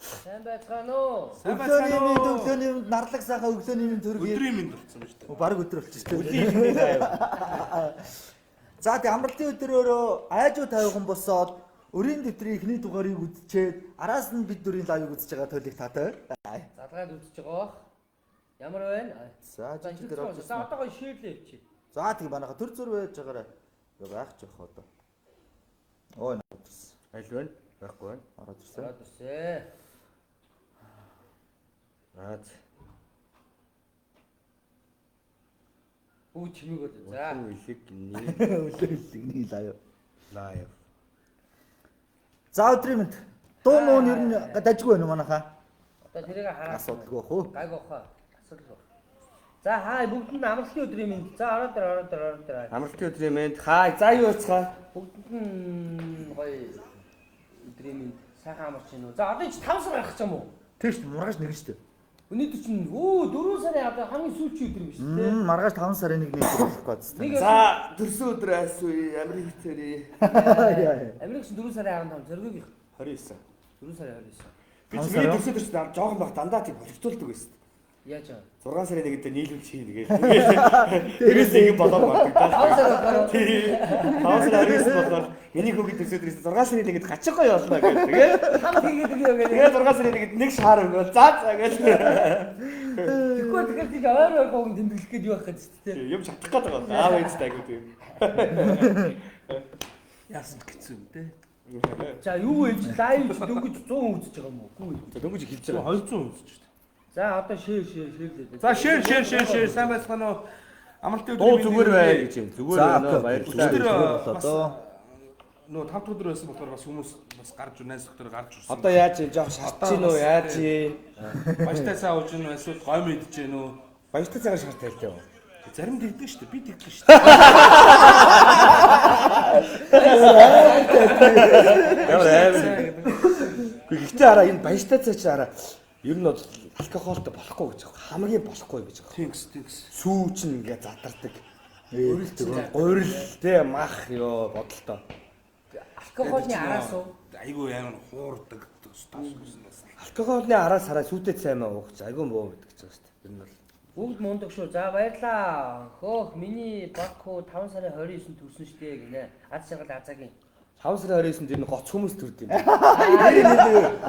Сайн байцгаана уу? Өглөөний нарлаг сайхан өглөөний төргий. Өдрийн мэнд болсон ба шүү дээ. Бараг өдөр болчих шүү Өдрийн мэнд аяа. За тэг амралтын өдрөөрөө айжуу тавихан босоод өрийн дэвтрийн эхний дугаарыг үдчихэд араас нь бид дөрийн лайвыг үзэж байгаа тойлог таатай. Залгаад үзэж байгаа. Ямар байна? За жижиг дээр орж. За одоо гоё ширлээ явчих. За тэг банаха төр зөр байж байгаарай. Яах ч явах одоо. Ой наадс. Аль вэ? Байхгүй байна. Ороод ирсэн. Ороод ирсэн. Наад. Үу чимээг үү. За. Үлэг гинэ. Үлээлгний лайв. Лайв. За өдрийн мэнд. Дуу нуун ер нь дажгүй байна уу манайхаа? Одоо тэрийг хараад Асуудалгүй бах уу? гайг баха. Асуудал. За хаа бүгдэнд амралтын өдрийн мэнд. За ороод ир. Амралтын өдрийн мэнд. Хаа за юу уцгаа. Бүгдэнд нь гоё өдрийн мэнд. Сайхан амарч гинөө. За одоо ч 5 сар гарах ч юм уу? Тэгш маргааш нэг шүү дээ. Өнөөдөр чинь 4 сарын одоо хамгийн сүүлчийн өдөр юм шүү дээ. Маргааш 5 сарын 1-ний болох гэдэг. За За төрсөн өдөр айсуу Америк тэрий. Америкч 4 сарын 15 зоргыг 29. 4 сарын 29. Би ч миний төрсөн өдөр чинь жоохон баг дандаа тийм боловцуулдаг байсан. Яаж аа? 6 сарын 1-нд нийлүүлж хийнэ гээл. Тэрээс ингэ болоод багдаг даа. 5 сар болохоор 5 сарын 29 болохоор миний хүүхэд төрсөн өдрөөс 6 сарын 1-нд гачиггүй явуулна гээл. Тэгээ хам хийгээд өгөө гэдэг. тэгээ 6 сарын 1-нд нэг шаар өгөө. За гээл. Тэгвэл тийм ойр гоо тэмдэглэх гээд юу байх гэж тээ. Юм чадах гээд байгаа. Аав ээжтэй айгуу тийм. Яасан гэсэн юм те. За юу вэ? Лайв дөнгөж 100 үзэж байгаа юм уу? Үгүй. Дөнгөж хэлж байгаа. 200 үзэж шүү дээ. За одоо шеэрлээ. За шеэр сайн байцгаана уу? Амралтын Дуу зүгээр бай гэж юм. Зүгээр байна баярлалаа. Одоо нөө 5 дахь өдөр байсан болохоор бас хүмүүс бас гарч найз доктор гарч ирсэн. Одоо яаж юм жоох шатж гин үү яаж юм? Баяртай цаа ууж гин эсвэл гой мэдж гин үү? Баяртай цагаар шаартай л дээ. Зарим дэгдэг шүү дээ. Би дэгдэг шүү дээ. Гэхдээ араа энэ баяртай цаа чи араа ер нь бол алкоголтой болохгүй гэж байгаа. Хамгийн болохгүй гэж байгаа. Тинкс. Сүү чинь ингээ задардаг. Гурил те мах ёо бодолтой. Алкоголны араас уу? Айгуу яан хуурдаг. Алкоголны араас хараа сүйтэй цаймаа уух чи айгүй муу гэдэг ч байгаа шүү дээ. Ер нь бол Бүгд мундаг шүү. За баярлаа. Хөөх миний багхуу 5 сарын 29-нд төрсөн шүү дээ гинэ. Аз жаргал азагийн. 5 сарын 29-нд энэ гоц хүмүүс төрд юм.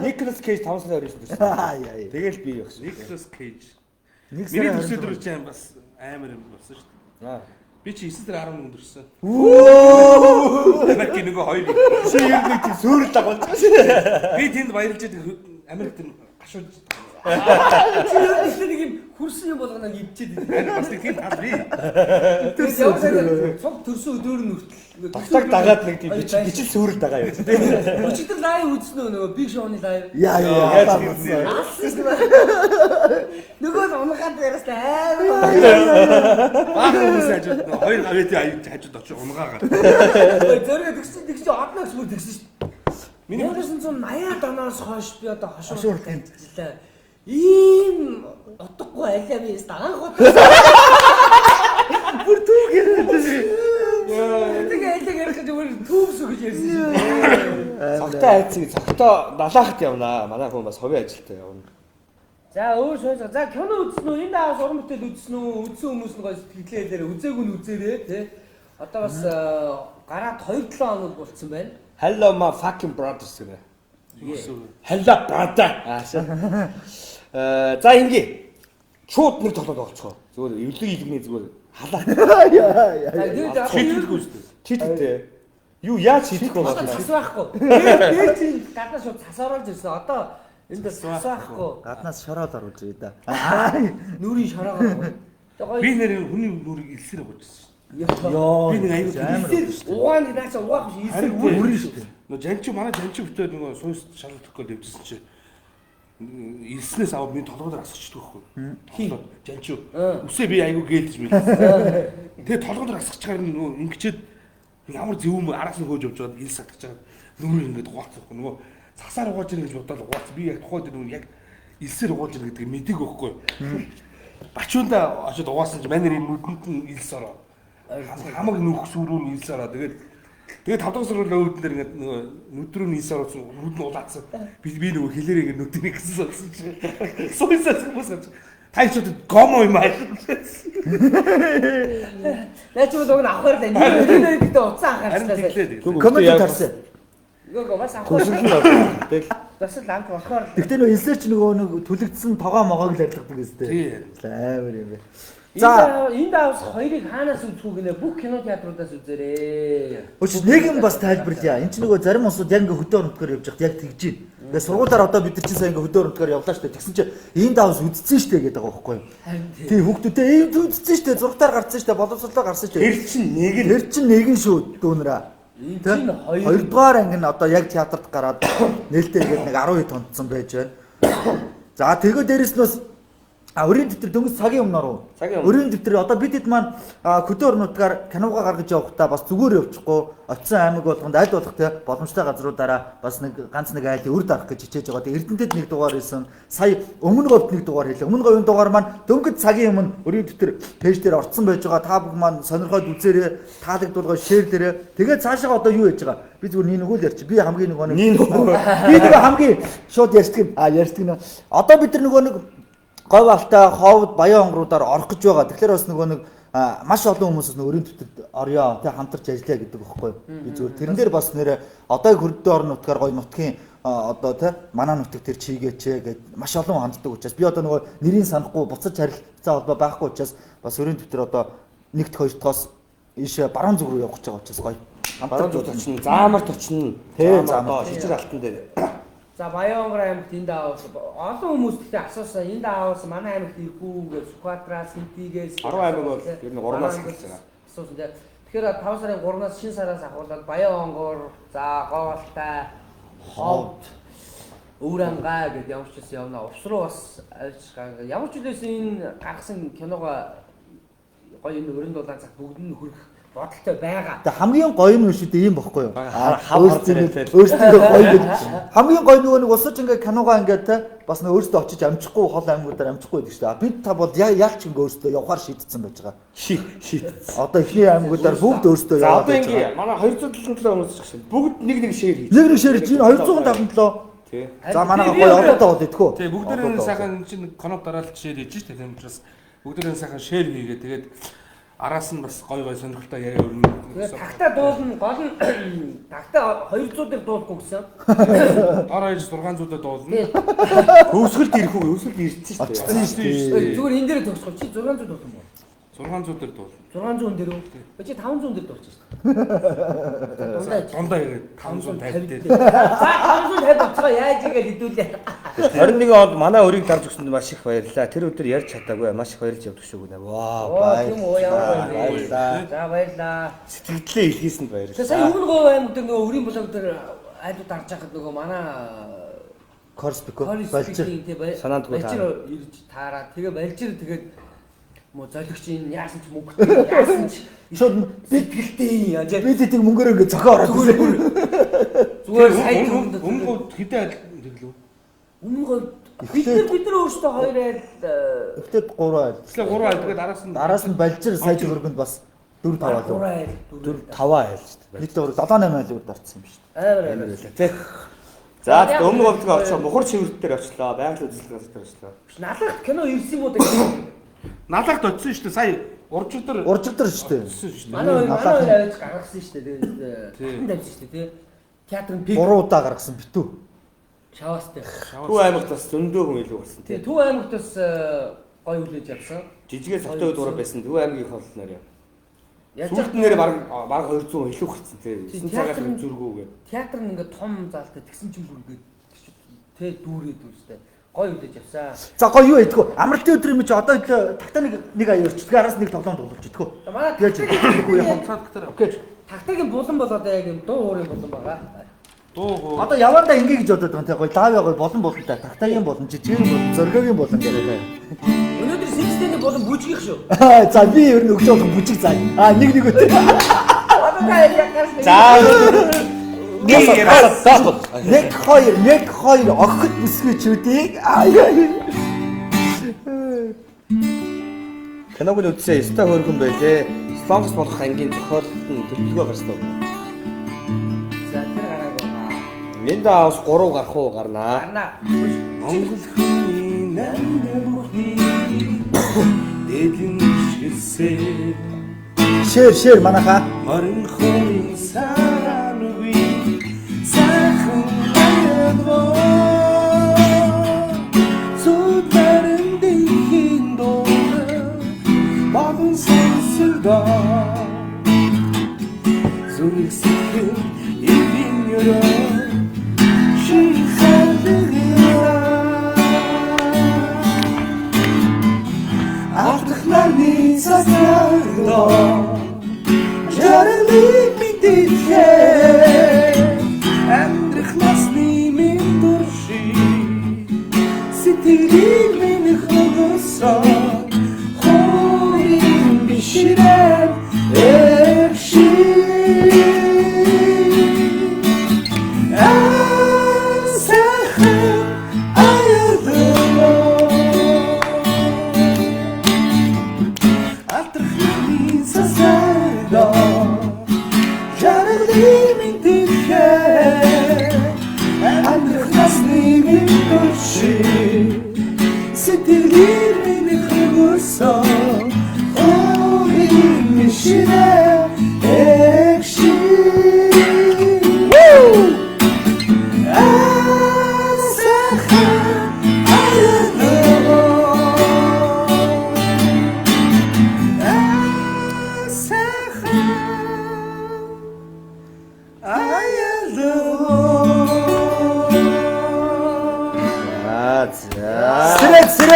Николас Кейж 5 сарын 29-нд төрсөн. Тэгэл би явах шүү. Nicolas Cage. Нэг Миний сарын төрсөн өдөр чинь бас амар юм болсон шүү дээ. Аа. Би чи 9 сарын 11-нд төрсөн. Оо! Америк нөгөө хоёр. Чи ер нь тийм сөөрөл дагуулж байгаа шүү. Би тэнд баярлж Америкт гашууж Чи нэг юм хурсан юм болгоно ивчээд байна. Бас тийм тал би. Цог төрсөн өдөр нь хүртэл Багтаг дагаад нэг тийм бичил сөөрөл дагаа явж. өчигдөр лайв үзсэн нөгөө Big Show-ны лайв. Яа. Нөгөө л унахад яраас амар. Баа хүмүүс хажууд хоёр гавьяа хажууд очиж унгаагаад. Зөрөө тэгсэн одноос бүр тэгсэн шүү дээ. Миний 1980 оноос хойш би одоо хошуурах гэмтэлээ. Ийм утгагүй алиа би анх удаа. Бүр түүгээр. Тэгээ алиа ярих гэж өөр түүс өгч ярьсан шүү. Цогтой айцыг цогтой далаахт явнаа. Манай хүн бас ховын ажилтаа явна. За өөр шойс. За кино үзсэн үү? Энэ даавс уран бүтээл үзсэн үү? Үзсэн хүмүүс нь гоё сэтгэлээр үзээгүй нь үзээрэй тий. Одоо бас гараад 2-7 хоног болцсон байна. Hello my fucking brothers гэнэ. Hello brother. За ингээ. Шууд нэг тоглоод болчихоо. Зүгээр эвлэг илгний зүгээр халаа. Тэгээд Шийдэлгүй шүү дээ. Чийдтэй. Юу яаж шийдэх вэ? цас байхгүй. Тэгээд тийм гаднаас шууд цас оруулж ирсэн. Одоо энд цас байхгүй. Гаднаас шороод оруулж ирээ да. Нүрийн шороогоо. Би нэр хүний нүрийг илсээр өгчихсэн. Йоо. Би нэг аюул Илсээр угааны наача угаах биш илсээр үрэн шүү дээ. Нөө жанчи манай жанчи бүтээ нөгөө суйс шалгах гээд явжсэн чи. Илснээс аваад миний толгойд асгачдаг байхгүй. Хин жанчи. Үсээ би аюул гэлж билээ. Тэгээ толгойд асгачгаар нөгөө ингэчээд ямар зөвөм араас нь хөөж явж байгаад илс сатгаж байгаа. Нүрийг ингээд угаацахгүй нөгөө цасаар угааж ирэх гэж бодоод угаац. Би яг тухайд нөгөө яг илсээр угааж ирэх гэдгийг мэдээг байхгүй. Бачуунда очоод угаасан чи манай нүдэнд нь илс ороо. Хамаг нүх сүрүүн илс ороо. Тэгээд Тэгээд 5 дахь сургуулийн өвдөн дээр ингээд нөгөө нүдрүү нийс орсон нүд нь улаацсан. Би нөгөө хэлээрээ ингээд нүдний гэсэн сонсон чи. Сойсаас хүмүүс тайчууд гомо юм аа. Наач бол уг нь авахар л энэ гэдэг уцаа анхаарчлаа. Коммент харсан. Нөгөө бас авах. Тэгэл Бас л анх болохоор. Гэхдээ нөгөө инсерч нөгөө түлэгдсэн тогоо могоог л арилгадаг гэстэй. Тий. Амар юм бэ. За энэ даавс хоёрыг хаанаас үзэх гинэ бүх кино театруудаас үзээрэй. Өчигдөр нэг юм бас тайлбарлая. Энд чинь нөгөө зарим усуд яг ингээ хөдөө оронтгоор явж байхад яг тэгж байна. Тэгээ сургуулаар одоо бид нар чинь сайн ингээ хөдөө оронтгоор явлаа штэ. Тэгсэн чинь энэ даавс үдцсэн штэ гэдэг байгаа байхгүй юу? Тий хүүхдүүдээ энэ үдцсэн штэ. Зургатаар гарцсан штэ. Боловсролоо гарсан штэ. Тэр чинь нэг нь шүү дүүнраа. Энэ чинь хоёрдугаар анги нь одоо яг театрт гараад нээлттэй ингээд нэг 12 тонцсон байж байна. За тэгээ дээрэс нь бас өрийн дэвтэр дөнгөж цагийн өмнөрөө. Өрийн дэвтэр одоо бид хэд маань хөдөө орнуудаар киногаа гаргаж явахдаа бас зүгээр явчихгүй очисон аймаг болгонд аль болох те боломжтой газруудаараа бас нэг ганц нэг айлын үр дарах гэж хичээж байгаа. Тэгээ Эрдэнэтэд нэг дугаар хийсэн. Сая өмнө говьд нэг дугаар хийлээ. Өмнө говийн дугаар маань дөнгөж цагийн өмнө өрийн дэвтэр пэйж дээр орцсон байж байгаа. Та бүх маань сонирхоод үзээрэй. Таалагдуулгаа шеэрлээрэй. Тэгээ цаашаа одоо юу яаж байгаа? Би зүгээр нэг үйл ярьчих. Би хамгийн нөгөө би нөгөө хамгийн шууд ярьдаг нэ. Одоо бид нар нөгөө нэг говь алтай ховд баян онгоруудаар орох гэж байгаа. Тэгэхээр бас нөгөө нэг маш олон хүмүүс нөгөө өрийн дэвтэрт орё тэ хамтарч ажиллая гэдэг байхгүй юу. Би зүгээр тэрэн дээр бас нэрэ одоо хөрдөө орон нутгаар гоё нутгийн одоо тэ манай нутаг тэр чийгээч гэж маш олон ханддаг учраас би одоо нөгөө нэрийг санахгүй буцаж харилцаа холбоо байхгүй учраас бас өрийн дэвтэр одоо нэгт хоёртоос ийш баруун зүг рүү явах гэж байгаа учраас гоё. хамтарч очно. Заамарт очно. Тэ заамар шижир алтан дээр. За Баянгор аймагт энэ даавс олон хүмүүс ихтэй асуусан энэ даавс манай аймагт ирэх үү гэж Сүхбаатараас Хинтигээс 10 аймаг бол ер нь 3-аас эхэлсэн. Асуусан тийм. Тэгэхээр 5 сарын 3-аас шинэ сараас ахуулаад Баянгор, за Говьалтай, Ховд, Өврангаа гэдээ ямар ч байсан явна. Увс руу бас авч гаргав. Ямар ч үлээс энэ гаргасан киногоо гоё энэ өрөнд дулаан цаг бүгд нь хөрөх бодолтой байгаа. Тэгээ хамгийн гоё нь шүү дээ ийм бохгүй юу? Өөрсдөө гоё гэж. Хамгийн гоё нөгөө нэг усаж ингээ киногоо ингээ те бас нэг өөрсдөө очиж амжихгүй хол аймагуудаар амжихгүй гэдэг шүү дээ. Бид та бол яалч ингээ өөрсдөө явахаар шийдсэн байж байгаа. шийдсэн. Одоо ихний аймагуудаар бүгд өөрсдөө За яваад одоо байж байгаа. ингээ манай 277 хүмүүс ч гэсэн бүгд нэг шеэр хийж. Нэг ширж чинь 257. Тий. За манайха гоё ордоо бол идэхүү. Тий бүгдээрээ сайхан чинь коноп дараалт шеэр хийж штэ тийм учраас бүгдээрээ сайхан шеэр хийгээ тэгээд араас нь бас гой сонирхолтой яриа өрнө. Тэгээд тагтаа дуулна гол нь тагтаа 200-ыг дуулахгүй гэсэн. Дор 600-д дуулна. Хөвсгөлд ирэх үү? Хөвсгөлд ирсэн шүү дээ. Зүгээр энэ дээр төгсгөл чи 600 дуулсан боо. 600 дээр дуулна. 600 дээр үү? Чи 500 дээр дуулчих шүү дээ. Дундаа яриад 550 дээр. За 550 болцоо яаж игээл хэдүүлээ. 21 онд манай өрийг дарж өгсөнд маш их баярлалаа. Тэр өдөр ярьж чадаагүй маш их баярлж явдаг шүү гэнэ. Ваа Тийм үү ямар баярлалаа. За баярлалаа. сэтгэлдээ илгээсэнд баярлалаа. Тэгээ сая өмнө говь аймаг дээр нөгөө өрийн блог дээр айдуу дарж байхад нөгөө манай Корспико Балжир санаанд ирж таараа. Тэгээ Балжир тэгээд мо золигч энэ яасан ч мөнгөтэй яасан ч шууд битгэлтэй яаж бид эдийг мөнгөөр ингээ зохио ороод зүгээр сайн өмнө хэдэн хэрлүү? өмнө бид нар өөрсдөө хоёр айл Эхлээд 3 айл. Тэглээ 3 айл тэгээд Араас нь Балжир сая төгрөгөнд бас 4 5 айл. 3 айл 5 айл шүү дээ. Бид 7 8 айлууд дарцсан юм шүү дээ. амар Тэ. За тэгээд өмнө говьдгоо очоо мухар чивэрт дээр очлоо. Байгаль үзэсгэлэн газар очлоо. налах кино ирсэн юм уу гэдэг. налагт очсон шүү дээ. Сая уржигдэр Уржигдэр шүү дээ. очсон шүү дээ. Манай хоёр авч гаргасан шүү дээ. Тэгээд тавьсан шүү дээ. Театрын пик 3 удаа гаргасан битүү. шаваастай. Төв аймагт бас зөндөө хүн илүү болсон тий. Тэгээд Төв аймагт бас гоё хүлээж авсан. Жижигээс хоттой дураа байсан. Төв аймгийн холноор. Яаж Сүүлд нэр баг 200 илүү гарсан тий. 9 цагаас зүргүүгээ. театр нь ингээд том заалтай тэгсэн чинь бүр ингээд тэ дүүрээд үстэй. Гоё үлээж авсан. За гоё юу идэх вэ? Амралтын өдөр юм чи одоо тагтаа нэг аяа өрчдөг араас нэг тоглоом тоглож идэх үү? Манай Яаж идэхгүй яа. Окей. тагтагийн булан болоод яг юм дуу уурын булан байгаа. Дуу Одоо явандаа ингэ гэж бодоод байгаа юм те гоё лавь гоё болон болонтай тагтагийн болон жижигэн болон зөргөгийн болон гэх. Өнөөдөр системний булан бүжгийх шүү. За би ер нь өгч болох бүжиг заа. Нэг үтэй. Одоо яг За нэг хоёр огт бүсгүйчүүдийг киног нь үзсэн өстой хөөрхөн байлээ. Солонгос болох ангийн зохиолт нь төлөвлөгөө гарсан. Минда бас 3 гарах уу гарнаа. Гарна. Монгол хүний намдамхны дэдэн шилсээ Шэр манайхаа. Морин хөрийн сарнуви сайхан ядваа Зүтэрэн дэхийн доор Багын сонсогдоо Зүрх сэтгэл эвийн ёроо Ахтахнаны цацагдоо Жаргалыг мэдээхээ Амьдрах насны минь дурши Сэтгэлийг минь хогосон Хорийн бишрэн экши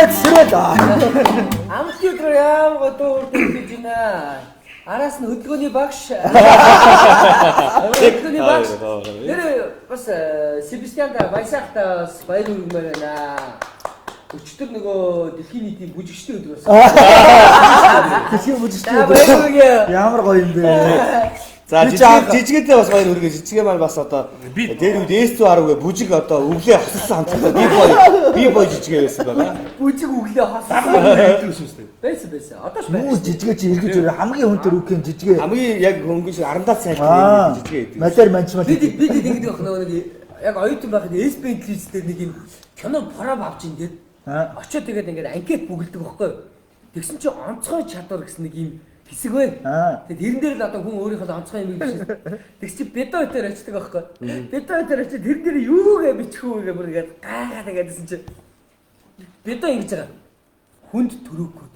Сэрэд. Амт өдөр яам годоо үрдэж байна. Араас нь хөдөлгөөний багш. Хөдөлгөөний багш. Нэр бас Себастьянда баясахта бас баяр хүргэмээр байна. Өчтөр нөгөө дэлхийн нийтийн бүжигчдийн өдөр болсон. Дэлхийн бүжигчдийн өдөр. Баяр хүргэе. Ямар гоё юм бэ. За жижигэдээ бас баяр хүргэе. Жижигээ маань бас одоо дээр үед S110 бүжиг одоо өглөө хосолсон хамтдаа би бой жижигээ байсан байгаа. Бүжиг өглөө хосолсон. Байсан. Одоо ч байна. Жижигээ чи эргэж өрөө хамгийн хүн төр үхэн жижигээ. Хамгийн яг хөнгөн шиг 10 сайн жижигээ гэдэг. Мадар манчмал. Бид ингэдэг охноо нэг яг оюутан байхад S-Band листээр нэг юм кино проб авч ингээд очиод тэгээд ингээд анкет бүгэлдэг байхгүй. Тэгсэн чинь онцгой чадвар гэсэн нэг юм хэсэг бай. Тэгээд тэрэн дээр л одоо хүн өөрийнхөө онцгой юм биш. Тэгс чи бедо өтер очдөг байхгүй. Бедо өтер очиж тэрэн дээр юугээ бичих үү гэх бүр ингээд гаагаад тэгээдсэн чи бедо ингэж байгаа. Хүнд төрөөгүй.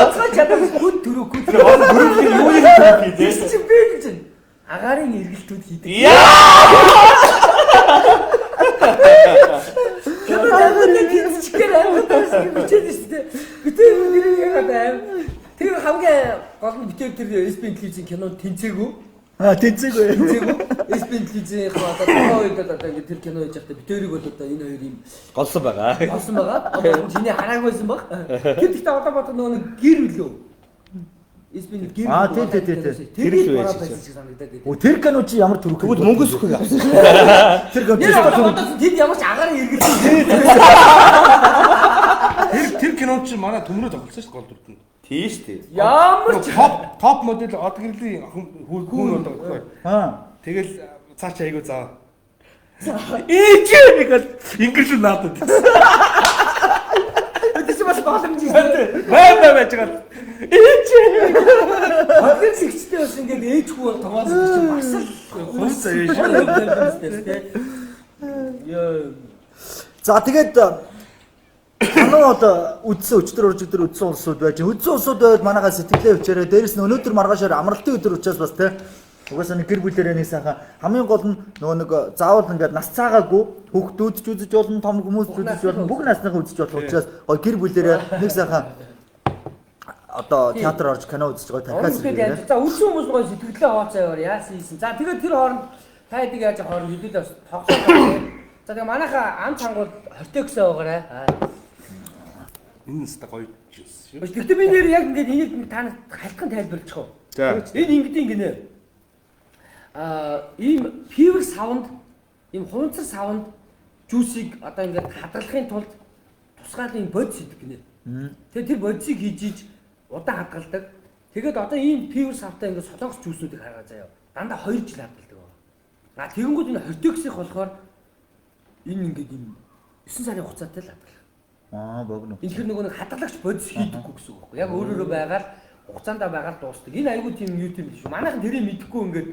Онцгой чадвар хүнд төрөөгүй. Бүрэлдэхүүн юу юм бэ? Тэгс чи би гэж агарын эргэлтүүд хийдэг. Тэр хамгийн гол нь битээ тэр S-Band телевизийн кинонд тэнцээгүй. Тэнцээгүй. S-Band телевизийн одоо тохиолдолд одоо ингэ тэр кино хийж байхдаа битээрийг бол одоо энэ хоёр юм голсон байгаа. Одоо чиний хараагүйсэн баг. Тэр ихтэй одоо бод нөгөө гэр үлээ. S-Band гэр. Тэр л байсан шиг санагдаад. Тэр кино чи ямар төрөх Тэгвэл мөнгөс өгөх авсан. Тэр кино тэнд ямар ч агаар эргэлсэн. Тэр кино чи манай төмрөө тоглосон шүү дээ гол дүрт нь. Тийм шүү дээ. Ямар ч топ модель одгэрлийн хүн одоо. Тэгэл цааш айгуу заа. Нэг л инглиш надад. Тэс бас боломжтой. Бай байж байгаа. Одгэр сэгчтэй бас ингээд ээж хүү тоглосон чинь бас л хөөс ээж. За тэгээд кино одоо үдсэн өчтөр өдөр үдсэн улсууд байж. Үдсэн улсууд байвал манайхаа сэтгэлээ өвчээрээ дээрэс нь өнөөдөр маргаашаар амралтын өдөр учраас бас те угаасаа нэг гэр бүлэрээ нэг сайхан хамгийн гол нь нөгөө нэг заавал ингээд нас цаагаагүй хүүхдүүд ч үзэж болно, том хүмүүс ч үзэж болно, бүх насныхаа үзэж болох учраас гоё гэр бүлэрээ нэг сайхан одоо театр орж кино үзэж байгаа тархаас ирээ. За үлсэн хүмүүс гоё сэтгэлээ хооцоо яваар яасан ийсэн. За тэгээд тэр хооронд та эдийг яаж хооронд хэдүүлээ бас тоглосон. За тэгээ манайхаа ам цангууд хортекс байгаарай. Энэ нэстэ гоё жисэн шүү. Гэхдээ би нэр яг ингээд энийг та нарт халдхан тайлбарлаж байгаа. За. Энэ ингэдэг гинэ. Ийм fever sound, ийм хуванцар sound juice-ийг одоо ингээд хадгалахын тулд тусгаалын бодис хийдэг гинэ. Тэгээ тэр бодисыг хийж удаан хадгалдаг. Тэгээд одоо ийм fever sound-тай ингээд солонгос juice-үүдийг харгаа заяа. дандаа 2 жил хадгалдаг. А тэгэнгүүт энэ Хортексих болохоор энэ ингээд юм 9 сарын хугацаатай л хадгалах. Богно. Энэ хэр нөгөө нэг хадгалагч бодис хийдэггүй гэсэн үг байхгүй. Яг өөрөөрөө байгаад хугацаандаа байгаад дуусдаг. Энэ айгүй тийм юу тийм биш үү? Манайхан тэрийг мэдэхгүй ингээд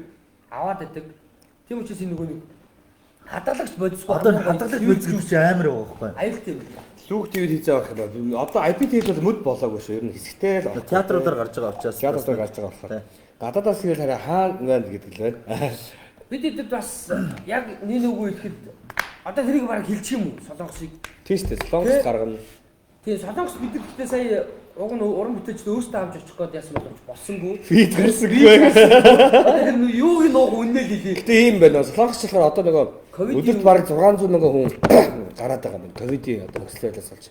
аваад байдаг. Тийм учраас энэ нөгөө нэг хадгалагч бодисгүй. Одоо хадгалагч бодис гэж амар байгаа байхгүй. Аюул тийм. Лүг ТV-д хийж байгаа юм байна. Одоо IPTV бол мөд болоогүй шүү. Ер нь хэсэгтэй л Театруудаар гарч байгаа учраас. театруудаар гарч байгаа болохоор. Гадаадаас ирэл хараа хаана байна гэдэг л байна. Бид эдэд бас яг нэг үгүй ихэд одоо тэрийг бараг хэлчих юм уу? Солонгосыг. Тийм шүү дээ. Солонгос гаргана. Тийм солонгос бид гэхдээ сая уг нь уран бүтээлчд өөрсдөө авч очих гээд яасан боловч болсонгүй. Би тэрсэхгүй. Юуг нуух үнэл хэлээ. Гэтэ ийм байна. Солонгос болохоор одоо нөгөө өдөрт бараг 600 мянган хүн гараад байгаа юм. Ковидын одоо нөхцөлөөс болж.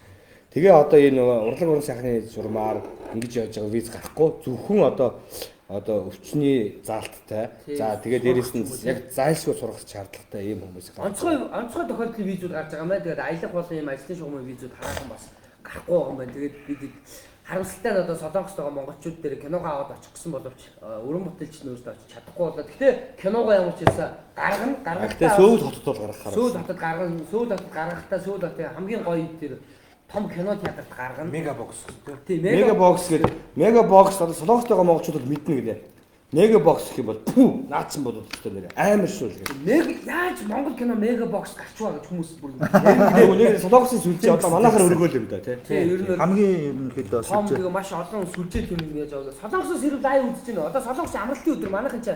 Тэгээ одоо энэ нөгөө урлаг уран сайхны журмаар ингэж явж байгаа виз гарахгүй зөвхөн одоо өвчний заалттай. За тэгээ дээрэс нь яг зайлшгүй сурах шаардлагатай ийм хүмүүс гарч. Онцгой тохиолдлын визүүд гарч байгаа юм байна. Тэгээд аялах болон ийм ажлын шугамын визүүд хараахан бас гарахгүй байгаа юм байна. Тэгээд бид харамсалтай нь одоо Солонгост байгаа монголчууд дээр киногоо аваад очих гэсэн боловч уран бүтээлч нь өөрсдөө очиж чадахгүй болоо. Гэхдээ киногоо ямар ч хэлсэн гаргана. Гэтэ Сөүл хотод бол гаргахаар. Сөүл хотод гаргахдаа Сөүл хотын хамгийн гоё тэр том кино театрт гаргана. Мегабокс. Тийм Мегабокс гэдэг Мегабокс одоо Солонгост байгаа монголчууд мэднэ гэдэг. Мегабокс гэх юм бол пүү наацсан бодод өстой нэр амар шүү л гэдэг. Яаж монгол кино Мегабокс гарчваа гэж хүмүүс бүр нэг Солонгосын сүлжээ одоо манайхаар өргөөл юм да тий. ер нь Хамгийн ерөнхийдөө том тэгээ маш олон сүлжээ тийм юм яаж байгаа. Солонгосоос хэрэг лайв үзэж байна. Одоо Солонгос амралтын өдөр манайхан ч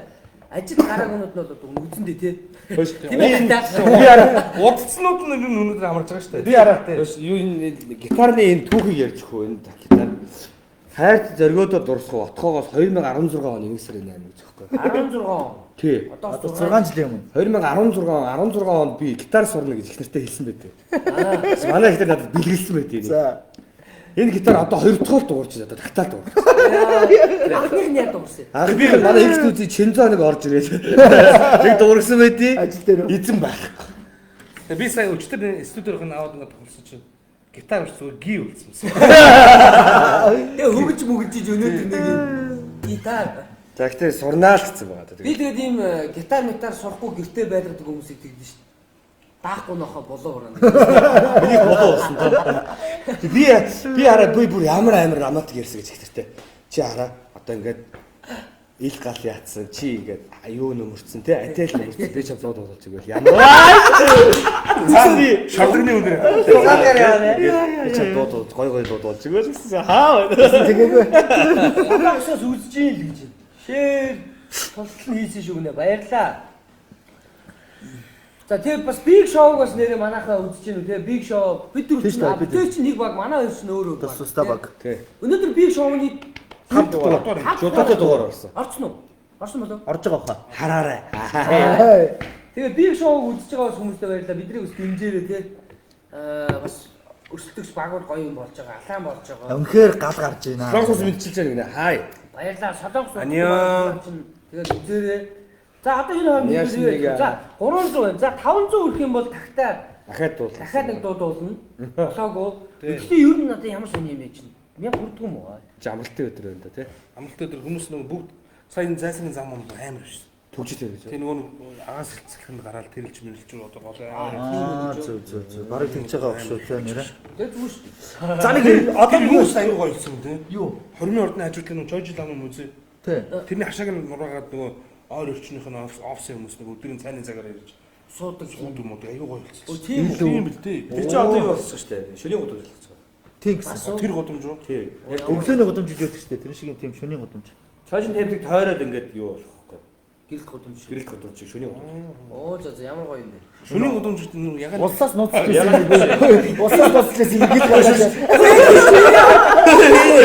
ажил гараагнууд нь бол одоо үзэндээ тий. Тийм ээ. Би араа удацнууд нь өнөөдөр амарч байгаа шүү дээ. Би араа тий. Юу энэ гитарны энэ түүхийг ярьж хөө энэ гитар хайрт зоргиодоор дурсах отхоогоос 2016 оны 1 сарын 8 гэж байхгүй. 16 он. Тий. Одоо 6 жилийн өмнө 16 онд би гитар сурна гэж их нартай хэлсэн байдаг. Манай гитар надад бэлгэлсэн байдаг. За. Энэ гитар одоо 2 дахь дуурч одоо тагтаал дуурч. Ахныг нь яд дуурсан. Би манай их студид Чинзоо нэг орж ирээд нэг дуурсан байдیں۔ Ажил дээр эзэн байхгүй. Би сая өчтөр студиорх нь аваад ингээд тоглосон чинь гитар ус зүгээр гий үлдсэн. Тэгээ хөгж мөгжиж өнөөдөр нэг гитар. За гэхдээ сурнаа л гэсэн байгаа Би тэгээд ийм гитар сурахгүй гэртээ байлгадаг хүмүүсийг тэгдэж шин. Даахгүй нохоо болоо урана. Миний болоо болсон тоо. Би хараа бүр ямар амар амат ярьсан гэж ихтэй. Чи хараа одоо ингээд ил гал яатсан чи ингээд аюу нөмөрцөн те ател нөмөрцөн би чам зоод болж игэл ямар цааны шалганы өнөр би чам дууд гой дууд болж игэл хаа тэгээгүй. Одоосоос үзэж ийн л гэж. Шээ тултал хийсэн шүү гэнэ баярлаа. За тэгээ бас big show-г бас нэрээ манайхаа үзэж ийн үү те big show бид нар үзсэн нэг баг манай хоёр ч нөөрөө баг. Тустай баг. Өнөөдөр big show-ны хамт дугаар жодотой дугаар орсон. Орсон уу? Орсон болов? Орж байгаа хаа. Хараарай. Тэгээ big show-г үзэж байгаа хүмүүстээ баярлалаа. Бидний бас дэмжээрэй те. Бас өсөлтөгч багууд гоё юм болж байгаа. Алаан болж байгаа. Үнэхээр гал гарч байна. Солонгос мэдчилж байгаа гинэ. Хай. Баярлалаа. Солонгос. Тэгээд үзээрэй. За одоо энэ хооронд юу вэ? За 300 байна. За 500 өрөх юм бол тагтаа дахиад дуулна. дахиад нэг дуулна. Болоогүй. Гэхдээ ер нь одоо ямар сони юм бэ чинь? Мяг хүрдэг юм уу? Амралтын өдөр байна да тий. амралтын өдөр хүмүүс нөгөө бүгд сая энэ зайсны зам амар шүү. Төгжтэй гэж. Тэгээ нөгөө агаас хэлцэхэд гараад тэрэлж мэрэлж одоо гол Зөв. Бараг тэгж байгаа байх шүү тий нэрэ. Тэгээ зүг шүү. За нэг одоо юу сайн гоё болсон юм тий. Юу? Хормын ордны ажилтны нөгөө Жожил амын музей. Тий. Тэрний хашааг нь нураагаад нөгөө ойр орчных нь офсын хүмүүс нэг өдрийн цайны цагаар ирж Суудаг юм уу аюу гоё болсон. тийм Тийм бил дээ. Тэр чинь одоо юу болсон шүү дээ. Шөнийн гудамж болсон. Тийм гэсэн. Тэр годомж уу? Тий. Өглөөний гудамж гэж яддаг шүү дээ. Тэр шиг тийм шөнийн гудамж. Цаашин тавьдаг тойроод ингээд юу болох вэ? гэрэл гудамж. Гэрэл гудамж шөнийн гудамж. Оо за ямар гоё юм бэ. Шөнийн годомжид ягаад Улсаас нууцлж байсан юм. Улсаас нууцлж байсан юм гэл гараад.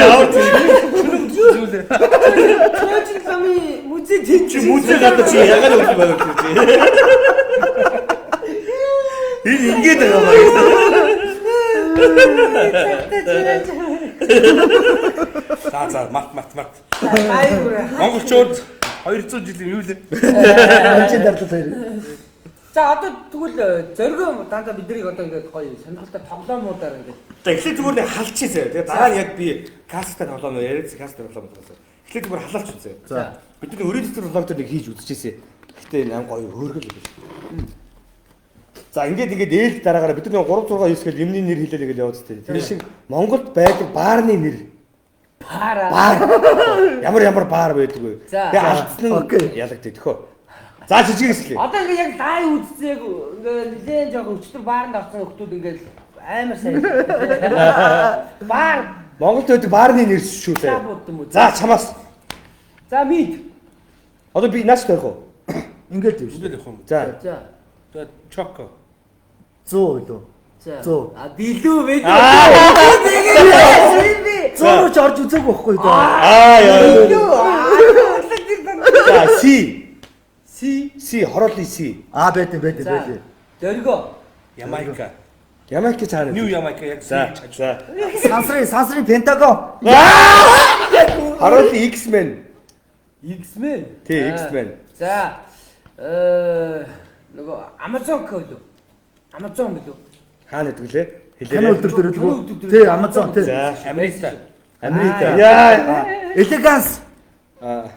яа зүйлээ. Жожил амын музей тийм Чи музей гадаа чи ягаад үгүй байгаад чи. Энэ ингээд байгаа байна. За мат. Айгуу. Монголчууд 200 жилийн юу лээ? Анчин дарлал хоёр. За одоо тэгвэл зоргоо дандаа биднийг одоо ингээд гоё сонирхолтой тоглоомудаар ингээд. За эхлээд зүгээр нэг халчихъя. Тэгээ дараа нь яг би касттай тоглоом яриад касттай тоглоом болсон. Эхлээд зүгээр халаач үзье. За. Бидний өрийн дотор влог дээр нэг хийж үзчихсэн. Гэтэ нам гоё хөөргөл байсан. За ингээд ээлж дараагаараа бид нар 3 6 9 гэл юмны нэр хэлээ гэж яваад тээ. Тэр шиг Монголд байдаг баарны нэр. Баар. Ямар баар байдаг вэ? Тэгээ алдсан нь ялагддаг төхөө. За жижиг хэсэлээ. Одоо ингээд яг лай үзцээг ингээд нэлээд жоохон өчтөр баарнд авсан хүмүүс ингээд амар сайн. Баар Монголд байдаг баарны нэр шүү дээ. За чамаас. За мид. Одоо би нааш тавих уу? Ингээд юм шүү. Ингээд явах юм. За. За чоко. 100 үү? За. 100. А билүү вэ? 100 ч орж үзээгүй байхгүй даа. За Си хороолын Си. Байт. Дөргөө. Ямайка цаана. Нью Ямайка яг За. Сансрын Пентагон. Хороолын X-Men. X-Men. Тий, X-Men. За. Нөгөө Amazon код. Amazon билүү? Хаана гэдэг лээ? Таны өдөр дөрөлгөө. Тий, Amazon тий. За, Америка. Яа. Элеганс.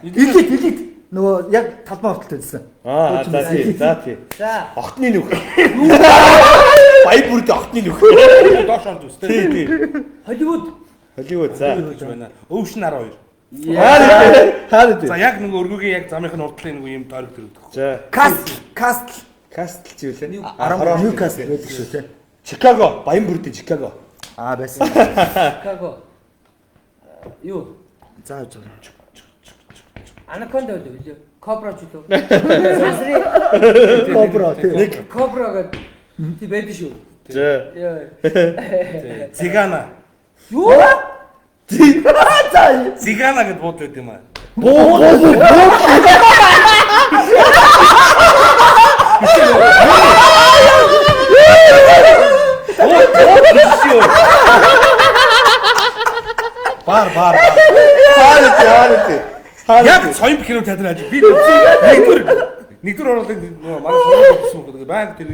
Элит. Нөгөө яг талбай хурдтай байсан. За тий. За. Охтны нүх. Бай бүрд охтны нүх. Доош орд үстэй. Тий. Холливуд. За. Ocean 12. Хаана тий. За яг нөгөө өргөгийн яг замынхын урдлын нөгөө юм тойрог төрөдөг. За. Кастл чи үлээ. Ньюкасл байдаг шүү тий. Чикаго, Баян бүрдийн Чикаго. Байсан. Чикаго. Юу? За. Анаконда үү? Кобра ч үү? Сансрын Кобра тий. Кобра гэдэг тий байдаг шүү. За. Цигана. Юу? Цигана гэд бод байт юм аа. Баар. Яг соён бихрүү театр ажил. Би нэгдүгээр оруулаад манай соён гэсэн үг гэдэг. Баян тэр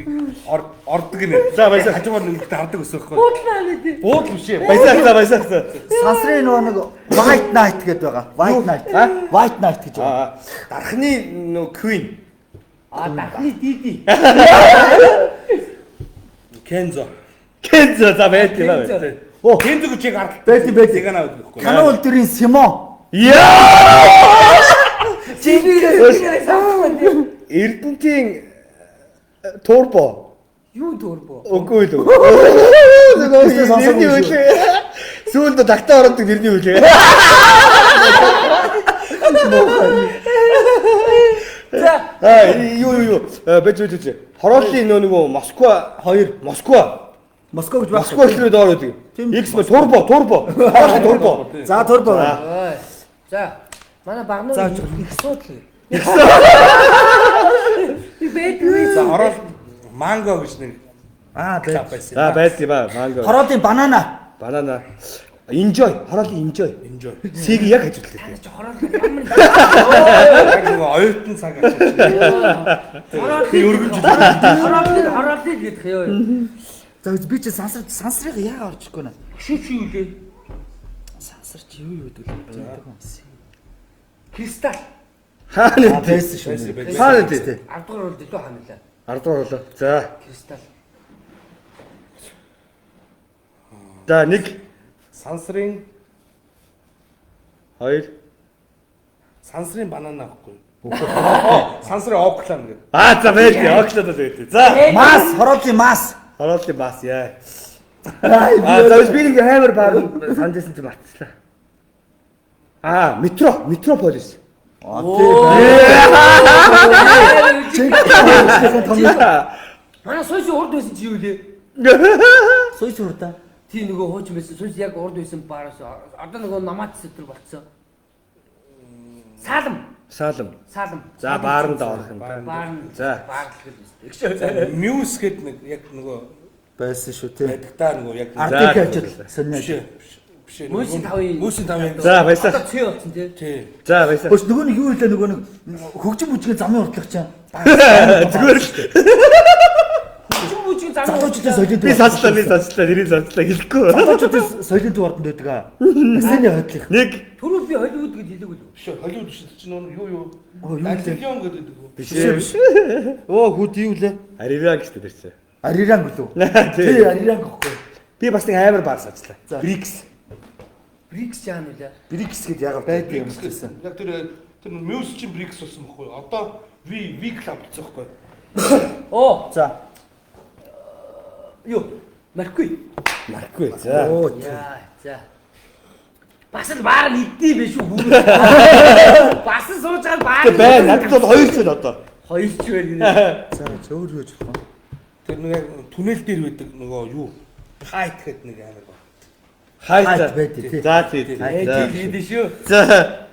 ордог нэ. За баясаа хажуугаар нэгдээ хардаг өсөх байхгүй. Буудлаа Бишээ. Баясаа. Сансрын нэг White Knight гэдэг байгаа. White Knight гэж байгаа. Дархны нөө Queen. Дахны диди. Кензо. За байт юм. Кензо гэж яг ард. Байт. Цигана гэдэг байхгүй. Канал үлдэрийн Симон. Эрдэнтийн Турбо. Юу турбо? Үгүй л. Нэрний Нэрний үлээ. Сүүлд тагтаа ордог нэрний үлээ. За. Юу. Бэж. Хорооллын нөгөө Москва 2. Москва Москва гэж байна. Москва хэлээр доор байдаг. X-Men Турбо. За турбо. За. Манай багнуу их суудлаа. За орол манго гэж нэг Байт. байсан. Байт юм аа. Манго. Хороолын банана. Enjoy. Хороолын enjoy. Сийг яг хажуудлаа. Яг нөгөө оюутан цаг очиж. Би хороолыг гэдэг ёо. За би чи сансрыг яа орчихгүй нэ. Шүч юу лээ? Сансар чи юу гэдэг вэ? Кристал. Хаана байсан шүү. Хаана тий? 10 дугаар бол дэлгөө ханилаа. 10 дугаар болоо. За. Кристал. За нэг Сансрын 2 Сансрын банана гэхгүй. Сансрын оклан гэдэг. За байт. Оклоод байт. За. Хороолын мас. Хороолын бас яа. За би нэг хаймар баар санджсэн чи мартчихлаа. Метрополис. Манай сойс урд байсан чи юу лээ? Сойс урдаа. Тий нөгөө хуучин байсан. Сойс яг урд байсан баараас одоо нөгөө намаат сэдвэр болцсон. Саалам. За баарнд орох юм. За. Баардлал. Мьюз гэдэг нэг яг нөгөө Байсан шүү тий. байдагтаа нөгөө яг Артик ажил сонир. Биш. Мөсийн 5. За баясаа. Одоо цээ болсон тий. Тий. За баясаа. Хөөс нөгөө нэг юу хэлээ нөгөө нэг хөгжим бүжгийн замын уртлах чам. Зүгээр л. Хөгжим бүжгийн залуучуудын соёлын Би сонслоо нэрийг сонслоо хэлэхгүй. залуучуудын соёлын дууранд байдаг аа. Насны хойдлих. Нэг Түрүү би Холливуд гэж хэлээгүй л. Биш Холливуд биш чинь юу Оо юу Альтион гэдэг үү? биш. Оо хүүд юу лээ? Ариран гэж тэрсэн. Ариран гэлөө. Тий ариран гэхгүй. Би бас нэг амар баар сажлаа. Брикс. Брикс жаан үлээ. Брикс гэд яг байдаг юм гэсэн. Яг тэр мюз чинь брикс болсон байхгүй юу? Одоо V club гэсэн байхгүй юу? Оо, За. юу? Маркгүй. Маркгүй. За. Оо За. Бас л баар нэгдээ биш үү хүмүүс. Бас л сууж байгаа баар. Тэ бай надад бол 2 ч одоо. 2 ч байл. за зөөр хөөж болох. Тэр нэг яг түнэл дээр байдаг нөгөө юу? Хайт гэдэг нэг амар ба. Хайт байдаг тий. За тий. Тэгээд шүү. За.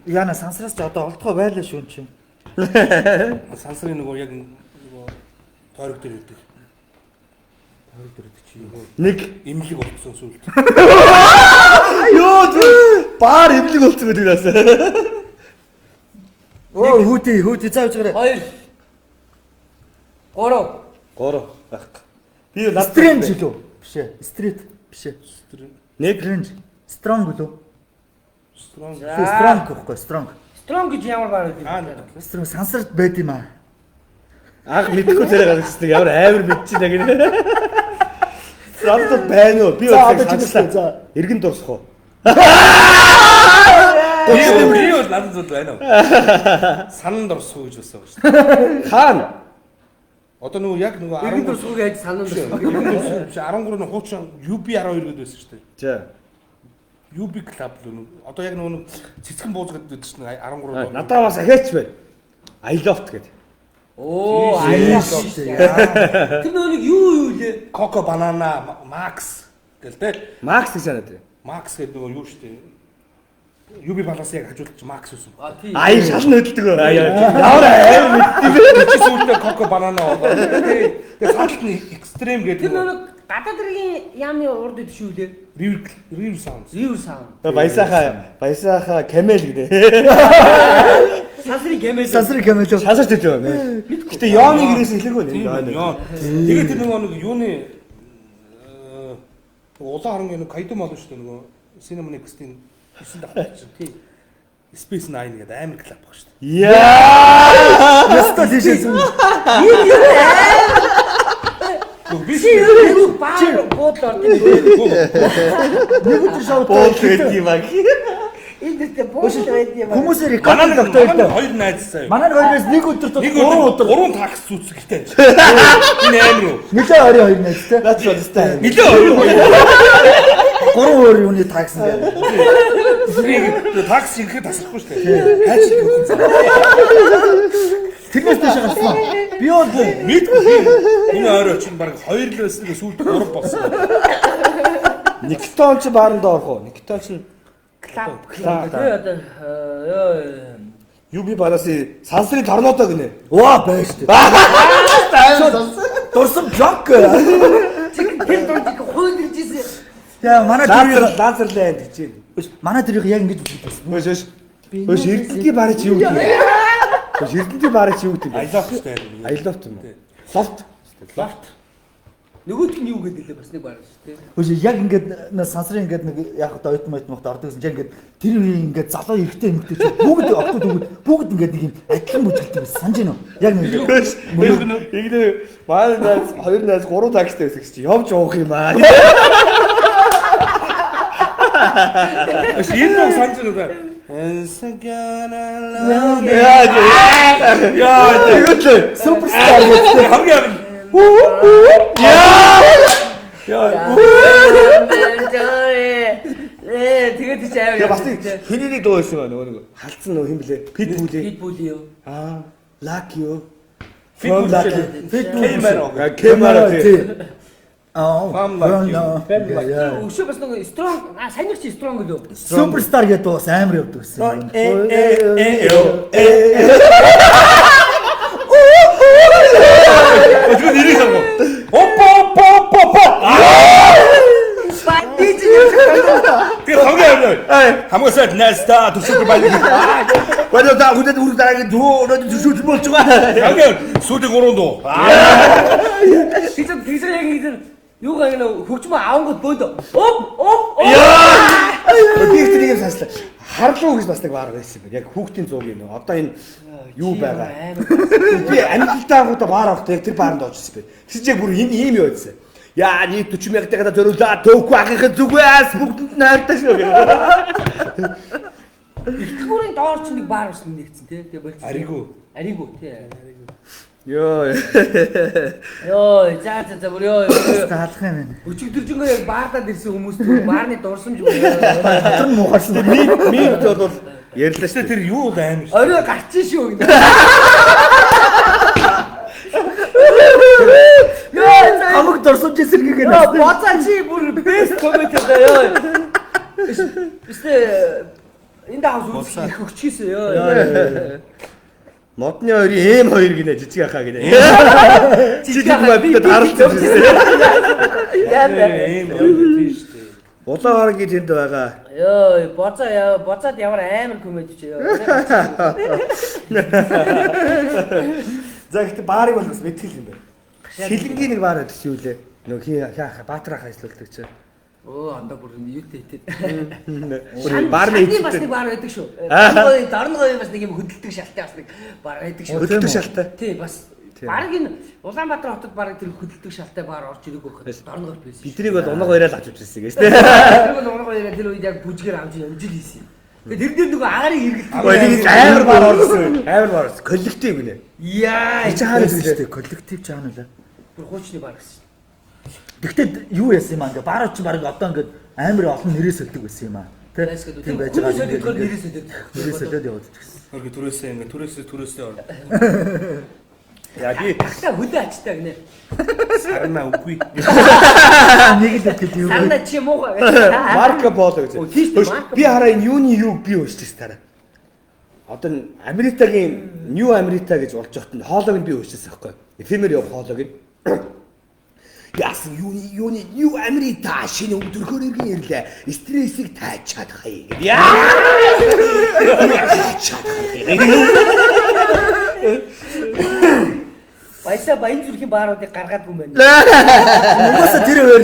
Яна сансраас ч одоо олдгоо байлаа шүү чи. Сансрын нөгөө яг нөгөө тойрог дээр байдаг. Тойрог дээр байдаг чи Нэг имлэг болцсон сүлд. ёо баар эвлэг болцсон гэдэг нас. Оо хүүдий заавж гараа. 2 3 байх. Би над Стрэнж лөө. Биш ээ. Стрит биш ээ. нэг Стрэнж. Стронг лөө. Strong. Стронг гэхгүй стронг. Strong гэж ямар баар вэ? Стронг сансарт байд юм аа. анх мэдхгүй зэрэг гарчихсан. Ямар амар мэдчихэе гэнэ. Сард байна уу? Би За, одоо одоо чиглэлээ. за. Иргэн дурсах уу? Би бол надад зүйл байна уу? Сананд орсоо гэж болсон шүү дээ. Хаана? Одоо нөгөө яг нөгөө Иргэн дурсууг яаж санаа биш 13-ны хуучин UB12 гэдэг байсан шүү дээ. За. UB club л одоо яг нөгөө цэцгэн бууз гэдэг чинь 13 Надаа бас ахаач байна. I love гэдэг. Оо, Jesus. тэр нэг юу лээ? Coco banana Max гэл тэ. Макс гэж санаад байна. Max гэдэг нөгөө юу шүү дээ. UB балаас яг хажуудч Max байсан. А тий. Ай шална хөдөлдөг. Ямар амар мэддэг бэ? Чи сүүлдээ Coco banana болоо. Тэгээ саалт нь extreme гэдэг Тэр нэг гадаад иргэн яамны урд идэв шүү лээ. Real sounds. Зэвэр саан. Баясааха камел гэдэг. Сансрын гэмэл. Сансрын гэмэл. Шалж идэж байгаа. Гэтэ Йоны гэрээс хэлэхгүй нэ. Тэгээд тэр нөгөө юуны улаан харангийн нэг кайдо мал шүү дээ нөгөө Cinema Next-ийн 9 дахь чинь тий. Space 9 гэдэг амар клуб баг шүү дээ. Яа! Яста тийшээ зүг. Биш Юу баар буудлаар тийм. Нэг өдөр шоу Боол гэдэг юм аа. Энд дээр буудлаар байд юм. хүмүүсээр рекорд тогтоолтой. хоёр найз заяа. Манай хоёроос нэг өдөр Нэг 3 өдөр 3 такс зүцгэлтэй. Энэ амар юу? нэлээ орой хоёр найз те. That's what it's time. Нилээ хоёр. 3 өөр юуны такс ингээд. Такс ирэхэд тасрахгүй шүү дээ. Хайч ирэхгүй. Тэрнээс дэше гарсан. Би бол Мэдгүй. Энэ орой чинь баг 2 л байсан гэ сүүлд 3 болсон. Никтон ч бааранд орох уу? Никтон ч Клаб. Клаб. Тэгээ одоо UB балаас сансрын торнодоо гинэ. ваа байж тээ. Дурсан жок. тэр дунд хөөдөржсэн. Яа манай төрийн Лазерленд гэж байна. манай төрийн яг ингэж үзсэн. Хөөш. Хөөш эрдэнтийн баарч юу гэдэг юм? Хөөш эрдэнтийн баарч юу гэдэг юм? I love шүү дээ. I love юм. Soft. Love. Нөгөөд нь юу гэдэг лээ бас нэг баар шүү дээ. Хөөш яг ингэж сансрын ингэж нэг яг одоо ойд мод ордог гэсэн чинь ингэж тэр үеийн ингэж залуу эрэгтэй эмэгтэй чи бүгд октод бүгд ингэж нэг юм адилхан бүжгэлтэй байсан санаж байна уу? Яг нэг Хөөш. Игнэ маань найз 2 найз 3 такстай байсан гэж чи явж уух юм аа. Энэ нэг санаж байна. Яа, тэгвэл суперстар гэдэг. Хамгийн Тэгээд чи аяа. яа бас хэний нэг дуу байсан ба нөгөө халдсан нөгөө хин блэ? Pitbull. Питбул юу? Аа, Lucky юу? From Lucky. Camera. Camera тий. Аа. Өшөө бас нэг strong санийх чи strong лөө. Суперстар гэдэг дуу бас амар явдаг гэсэн. Өчигдөр нэрийг санав. Опа. Тэгээ хамгийн Хамгийн сайд найстаа төсөв байлиг. Бодоо та хүндэд үрг дараагийн дүү төшөөж болж байгаа. Хамгийн сүүлийн 3 дуу. Тэгсэн яг ингэ юу гэнэ хөгжмөө авангууд бөөдөө. Оп. Би их тэрийг санслаа. Харлуу гэж бас нэг баар байсан юм. Яг хүүхдийн зууг юм. Одоо энэ юу байгаа. Би амьдлаа гоо баар авах яг тэр баанд оожсэн бэ. Тэр чинь бүр ийм юм байсан. Яа нэг 40 мянгатайгаа зориулаад төвгүй ахихын зүгээс бүгдэнд найртаа шүү. Ихтгүүрийн доор ч нэг баар ус нэгцэн тий. Тэгээ болчих. Аригу тий. Йоо. За бүр ёо. Таалах юм байна. Өчигдөржингөө яг баардаад ирсэн хүмүүс түр баарны дурсамж үү. Тэр муухарсан. Мимд бол ярьлаа шүү. Тэр юу аим шүү. Орой гарчин шүү гэнэ. Амг дурсамж эсэргийгээ Боцаа чи бүр best commenter да ёо. Энэ даус их өгчихсэн ёо. Модны хоёрын M2 гинэ жижиг ахаа гинэ. Жижиг ахаа би харалцсан шүү. Ийм тийм шүү. Улаан оргийн тэнд байгаа. Ёо, боцаад ямар амар комеди ч ёо. За гэхдээ баарыг бол бас мэтгэл юм байна. Сэлэнгийн нэг баар байдаг шүү лээ. Нөх хаа Баатарах ажилладаг чинь. Одоо бүр юутэй итэд. Баарны бас нэг баар байдаг шүү. Дорногой бас нэг юм хөдөлдөг шалтай бас нэг баар байдаг шүү. Хөдөлдөг шалтай. Тий, бас баг энэ Улаанбаатар хотод баг тэр хөдөлдөг шалтай баар орж ирэх байх. Дорногой байсан. Биднийг бол унаг хоёроо л авч үзсэн гэж тий. Тэр унаг хоёроо тэр үед яг бүжгээр амж амжил хийсэн. Тэр дээр нөгөө агарыг эргэлдэх. Амар баар орсон. Амар баар орсон. Коллектив гинэ. Яа. чи хаана зүйлээ коллектив ч хаана вэ? Бүр хуучны баар гэсэн. Гэхдээ юу яасан юм аа ингээ баарч баг одоо ингээ амар олон нэрээс өгдөг байсан юм аа. Тийм байж байгаа юм. Нэрээс өгдөг яваад гэсэн. Орги түрээсээ ор. Яг та хөдөө ачтаа гинэ. Сарна үгүй. Нэг л гэдэг юу. Сарна чи муухай. Марко Поло гэж. Би хараа энэ юуны юг би уншиж таараа. Одоо Америкагийн New America гэж болж байхад нь хоолойг нь би уншижсэн байхгүй. Эфемер явах хоолойг нь. Яасан юуны New America шинэ өдөрхөр иргэн ирлээ. Стрессийг тааж чадахыг. Яа! Баясаа баян зүрхийн бааруудыг гаргаагүй юм байна. Угаасаа тэр хоёр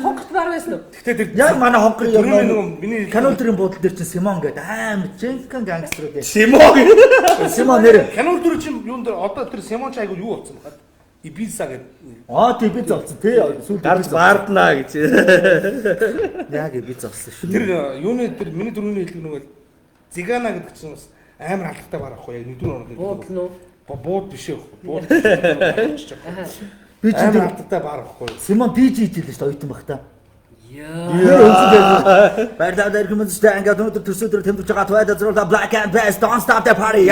Хонхт баар байсан уу? Гэтэ тэр яг манай хонхрын юм миний канал төрийн буудлын дээр чинь Симон гэдэг амар Дженкан гангстер гэдэг. Симон нэр. Канал дүр чинь юун дээр одоо тэр Симон ч айгу юу болсон бахад. Ибиса гэдэг. Тийм би зовсон тий. Сүүл гарч баарднаа гэж. Яг би зовсон шүү. Тэр юуны тэр миний дөрөвний хэлдэг нэг Зигана гэдэг чинь бас амар алдартай бар ахгүй яг нэгдүгээр орнд. Бууд нь уу? Бууд биш ээ. Бууд. Би ч амар алдартай бар ахгүй. Симон DJ хийлээ шүү дээ оюутан баг та. Яа. Баярлалаа дэр хүмүүстээ ингээд өнөөдөр төсөөдөр тэмдэж байгаа твайд зурлаа Black and Best Don't Stop the Party.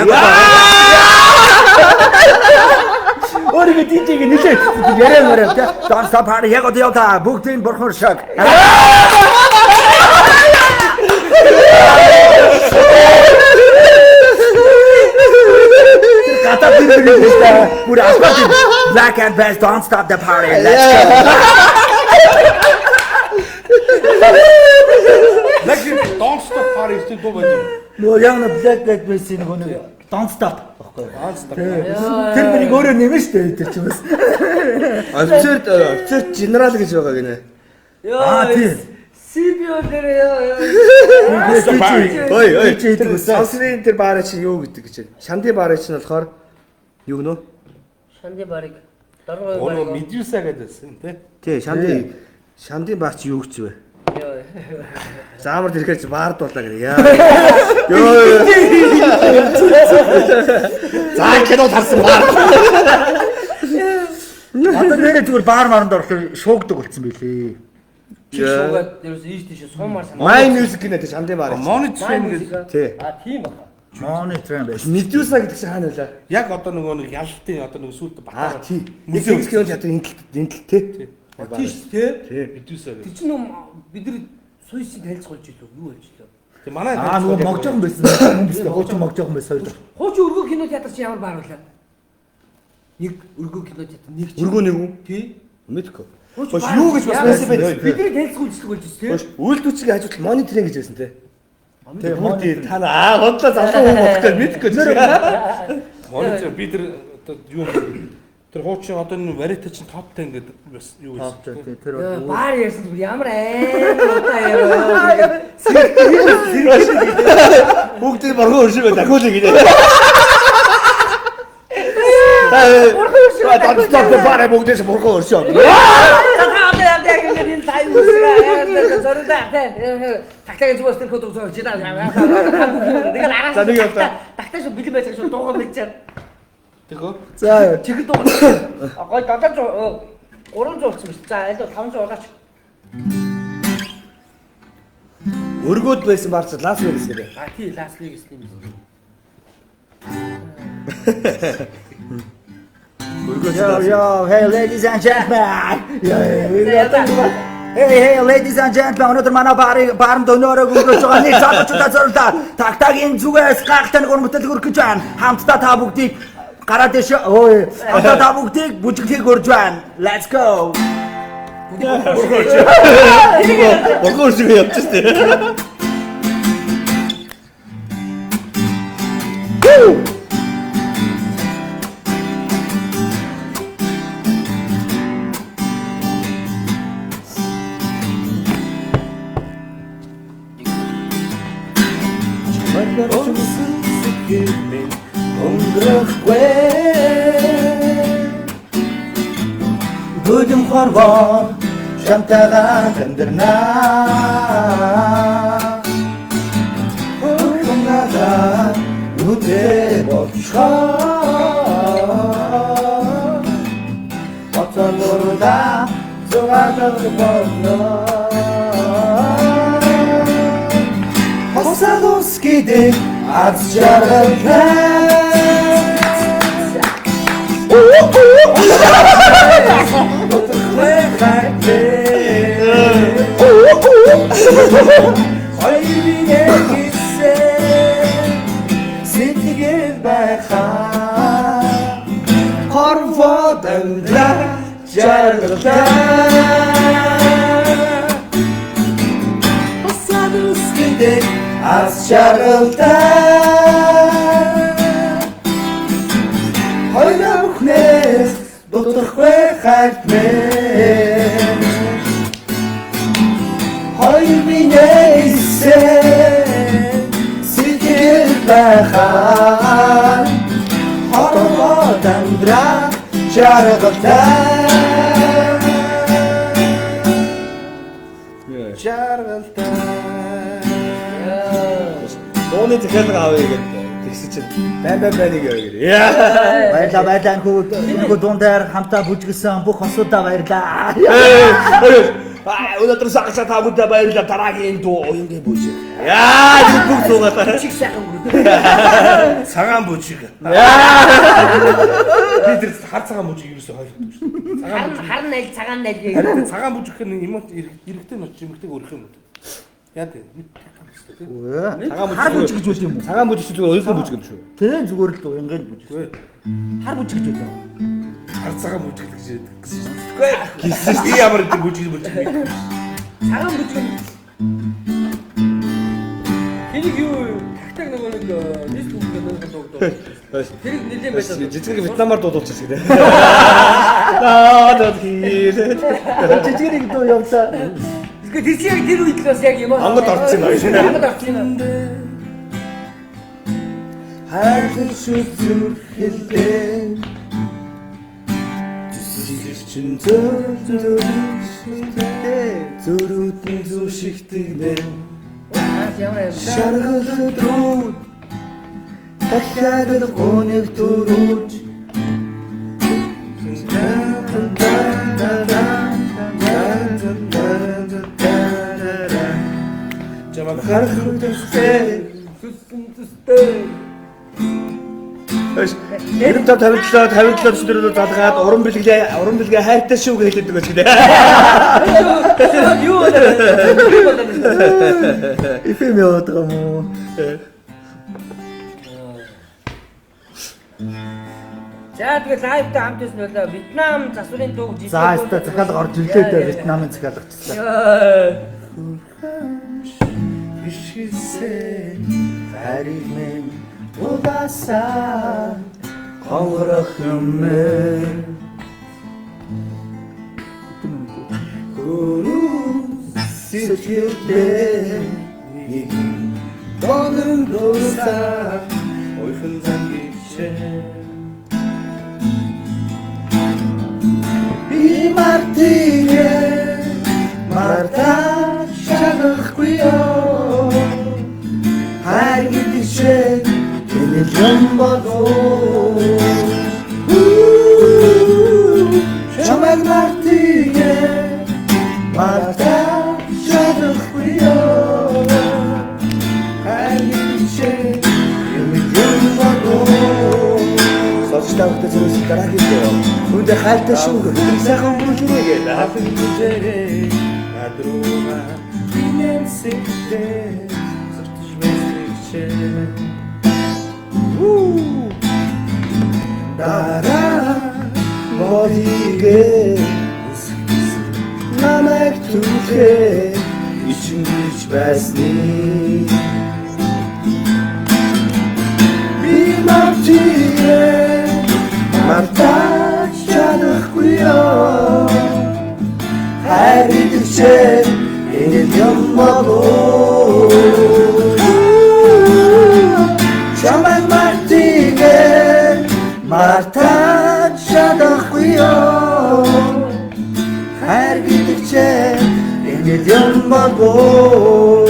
Өөрөөр DJ-г нэлээд яриа тий. Don't Stop Party яг одоо яваа бүгдийн бурхар шаг. Ката бирээ бүр асбат Black and Best Don't Stop the Party. Let's go. Like Don't Stop Party гэдэг дуу байж. Нөө яг нэг Black and Best нэг Don't Stop байхгүй. Тэр бинийг өөрөө нэмэн штэ тэр чинь бас. Офицер генерал гэж байгаа гинэ. Тийм. Сибио дээр яа. Ой. Сансрын тэр баараа чи юу гэдэг гэж. Шанди баараа чи болохоор юу гэнэ? Шанди барыг. Доргой барыг. Оо Медюса гэдсэн тий. Тий, Шанди баар чи юу гэж вэ? Яа. Заамар тэрхэр чи баард болоо гэнэ. Яа. Ёо. За кино тарсан баар. Одоо нэрээ зүгээр баар маранд орлоо шуугдаг болсон байлээ. Шуугаад дээрээс ийш тийш сумаар санаа. My Music гэнэ тэр Шанди баар. Monitoring гэдэг. Тий. Тийм баха. Monitoring байсан. Медюса гэдэг чинь хаана вэ? Яг одоо нөгөө нэг ялалтын одоо нэг сүлд батаа. Тий. Музик кино театр энтэл тий. Тийш тий. Медюса гэдэг. Тэр чинь бид нар суйсыг танилцуулж илүү юу болж илүү. Тэг манай Нөгөө могжохон байсан. Хүмүүстээ хуучин могжохон байсан хоёр. Хуучин өргөө кино театр чи ямар бааруулаа? Нэг өргөө кино театр нэг чи. Өргөө нэг үү? Тий. Мэдгүй. Юу гэж бас байсан бэ? Бидний танилцах үйлчлэг болж тийм. Үйлдвэрчгийн хажууд мониторинг гэж байсан те. Тэгээ монитор та хотлоо залуу хүн болохгүй мэдхгүй ч. Монитор бид тэр юу тэр хуучин одоо энэ варита чинь топ 10 гэдэг бас юу гэсэн. Тэр Баар ярьсан зүгээр ямар удаа яваа. Бүгд боргоо өршөөгөө дахиулъя гинэ. Та баараа бүгдээс боргоо өршөө. Тагтагийн зүгээс тэр хөдөө зөө чидаа. Нэг л араас. Тагтааш бэлэн байж шүү дуугаа мэдчихээр. Тэгөө. За Чихэл дуу. Гой 700 300 болсон биш. За аль 500 ураач. Өргөөд байсан баарч Лас Вегас гэдэг. А тий Лас Вегас тийм. Yo, hey ladies and gentlemen. Hey ladies and gentlemen. Өнөөдөр манай бааранд өнөөрөө гүргэж байгаа нэг залуучуудаа зориулаад тагтагийн зүгээс гайхалтай нэг өргөмтөл хүргэж байна. Хамтдаа та бүгдийг гараад дэш. Ой, одоо та бүгдийг бүжиглэхийг урьж байна. Let's go. Боргоо өршөөгөө явчихсан. Бүдэн хорвоо шамтагаа амьдрнаа. Хөргөнага нүдээ болчихоо. Баталурда зугаалаг болно. Хосадоскиде аз жаргалтай. Hayırlıya gitse Sintigil baka Korvadan da Jargılda Asad üstünde Az jargılda Hayla buknes Dotur kwe khartme Hayır neyse Sikir bakan Harvadan bırak Jargıldan Jargıldan Дууны захиалга авъя гэдэг. Тэгсэн чинь байн байныг явъя гэдэг. Баярлалаа нөгөө дундаар хамтаа бүжгэлсэн бүх хосуудаа баярлалаа. Өнөөдөр сагсаа та бүдэ баярлалаа дараагийн дуу уянгийн бүж. Яа бүх дуугаа Чих сайхан бүр. Цагаан бүжиг. Би тэр хар цагаан бүжиг юусоо ойлгохгүй шүү. Харин аль цагаан аль гэх. Харин цагаан бүжиг гэх нь юм эрэгтэй нөч эмэгтэйг өрөх юм уу? Яа тийм. Хар бүж гэж үл юм уу? Цагаан бүж чинь зүгээр уянгийн бүж юм шүү. Тэрэн зүгээр л уянгийн бүж. Хар бүж гэж үл. Хар цагаан бүжиг гэж яддаг гэсэн шүү. Гэхдээ би ямар гэдэг бүжиг Цагаан бүж юм. Тэнийг юу тагтаг нэг диск бүгэ нэг дуу. Тэрийг нэлээд байсан. Жижиг Вьетнамаар дуудуулчих гэдэг. Аа хийх. Жижигэрэг дуу явлаа. Тэр чинь яг тэр үед л бас яг юм аа. Ангад орсон юм. Ангад орсон юм. Хайрын шүтүр хэлээ. Зүсэгчин зүрүүдэн зүшигтэнэ. Шаргалд руу дахиад гоныг дөрүүж Жамаа харахад төстэй Эрэм та тавигдлаад өдрөөр залгаад уран бэлгээ хайртай шүү гэж хэлдэг байж гэдэг. Юу вэ? Эфэм яваад байгаа мó. За тэгээд лайвтай хамт байсан болоо Вьетнам засварын дуу жижиг. За өстө захиалга орж ирлээ дээ Вьетнамын захиалгачлаа. Ишгисээ харин удасаа хонгорох юмээ Сэтгэлдээ нэг донор дурсаа ойхон зангичээ Би мартигээ мартаа шанахгүй ёо Хайгдишээ энэ юм болоо Чамайг мартигээ мартаа шанахгүй ёо Хайгдишээ энэ юм болоо Сочтаавтай зэрэг дараагийн дөө Үндэ хайлтаа шүүг сайхан бүлгэрээ хафин бүжэрээ надрууга инэмсэхтэй сортж мэсрэхчээ Дара бодигээ намайг түлхээ ичингэж байсны Би мартигээ мартаа чадахгүй ёо Хайрыдчээ энэ юм болоо Чамайг мартигээ мартаа чадахгүй ёо Хайрыдчээ энэ юм болоо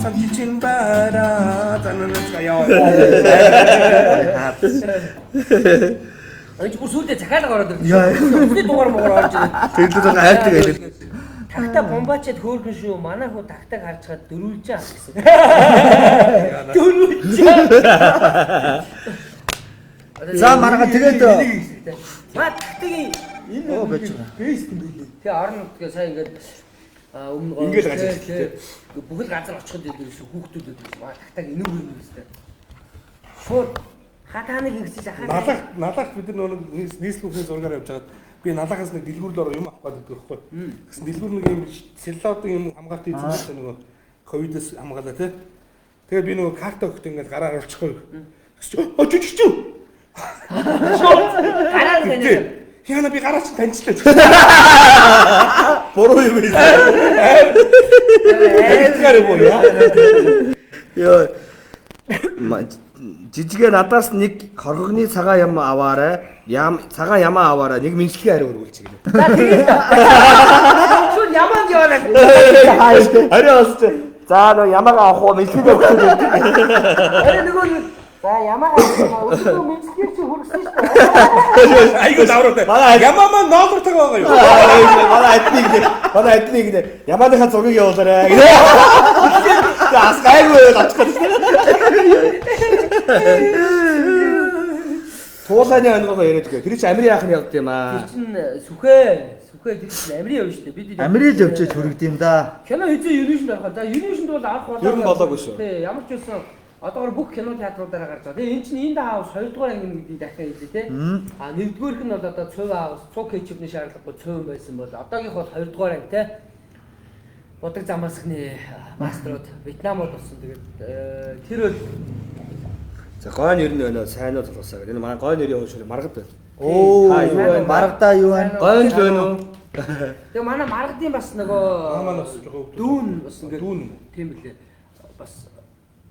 Самчичин бара танаас яа. Энд бүр сүлдээ захиалга ороод ирлээ. Өсний дугаар муугаар орж ирээ. Тэглэр хайрдаг байлаа. Такта бомбачаад хөөргөн шүү. Манай хүү тактаг харж чад дөрвөлжээ гэсэн. Дөрвөлжээ. За марга тэгээд маа тактигийн энэ байж байгаа. бэст юм билээ. Тэгээ орно тэгээ сая ингээд өмнө Ингээд газар бүхэл газар очиход идэв шүү. Хүүхдүүд идэв. Маа тактаг энүү юм өстэй. Шууд хатааныг ингэсэж ахаа. Налах бид нар нэг нийслэлийн зургаар явж байгаад би налахаас нэг дэлгүүрлөөр юм авах гэдэг байхгүй. Гэсэн дэлгүүр нэг юм селлаудын юм хамгаалт хийсэн нөгөө ковидос хамгаалаа тий. Тэгээ би нөгөө карта өгөх ингээд гараар очихгүй. Очиж. Гараар тань. Яна би гараач таньчлаа. буруу юм ийм. Эдгээр боо яа. Ёо. Жижигэ надаас нэг хоргогны цагаан юм аваарай. Цагаан ямаа аваарай. Нэг мэдлэгийн хариу өргүүлчих гээ. За тэгээд. Шууд ямаа яваа. Хариу олж. За нөө ямаагаа авах уу мэдлэгийг өгөх үү. Арай нөгөө за ямаа өчигдөр мэдлэгээр чи хүрсэн шүү дээ. Айгуу давраатай. Ямаа маань ноолортог байгаа юу? Манай адмиг нэ. Ямааныхаа зургийг явуулаарай гээ. Заас гайгүй очих гэж. Туулааны ангого яриад гээ. Тэр чинь Амирын яах нь явд юм аа. Тэр чинь сүхээ тэр чинь Амирын явж шүү дээ. Бид Амирын л явж хүргэдэм да. кино хийжээ юнишнд орох. За юнишнд бол авах болоо. Ер нь болоогүй шүү. Тий, ямар ч байсан одоогор бүх кино театруудаараа гарч байгаа. Тэгээ эн чинь энэ хаус 2 дугаар анги гэдгийг дахиад хэлээ тий. А 1-р нь бол одоо цөв хаус, цуг кетчупны шаардлагагүй цөв байсан бол одоогийнх бол 2 дугаар анги тий. Бодог замаасхны маструуд Вьетнамууд болсон. Тэгээд тэр бол За гой нэр нь өнөө сайн уу толгосоо гэдэг. Энэ манай гой нэрийн хөөшөр маргад байна. Оо маргадаа юу байна? Гой л байна уу? тэгээ манай маргадын бас нөгөө Маань бас жоохон дүүн бас ингээд дүүн тийм билээ. Бас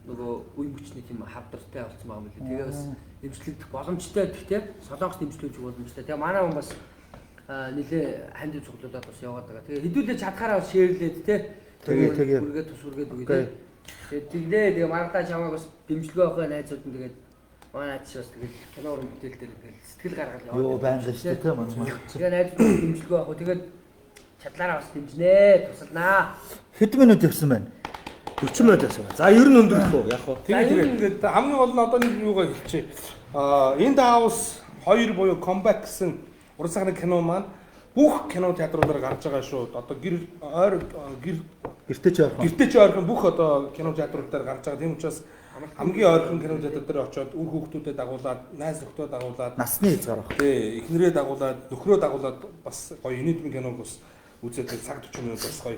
нөгөө үе мөчний тийм хавдартай болсон байгаа юм билээ. Тэгээ бас дэмжлэгдэх боломжтой гэхдээ солонгос дэмжлэгдэх боломжтой. Тэгээ манай хүн бас нэлээ ханд цуглуулад бас яваад байгаа. Тэгээ хэдүүлээ чадхаараа бас шеэрлээд те. Тэгээ үргээд тус үргээд үгүй. Тэгээ маргадаа чамайг бас дэмжлэгөө авах найзууд нь тэгээд манай ч бас тэгээд кино уран бүтээл дээр ингээд сэтгэл гаргал яваад. Юу байна л шүү дээ манай. Тэгээ найзууд дэмжлэгөө авах. Тэгээд чадлаараа бас дэмжнэ, тусалнаа. Хэдэн минут явсан байна? 40 минут байсан. За ер нь өндөрлөх үү? Яг уу. Тэгээд ингээд хамгийн гол нь одоо нэг юугаа хэлчихье. In the House 2 буюу Comeback гэсэн уран сайхны кино маань бүх кино театруудаар гарч байгаа шүү. Одоо гэртээ ч ойрхон бүх одоо кино театруудаар гарч байгаа. Тийм учраас хамгийн ойрхон кино театр дээр очиод үр хүүхдүүдэд дагуулад, найз нөхдөд дагуулад, насны хязгаар баг. тий, эхнэрээ дагуулад, нөхрөө дагуулад бас гоё инээдмэн киног бас үзээд цаг 40 минут бас гоё.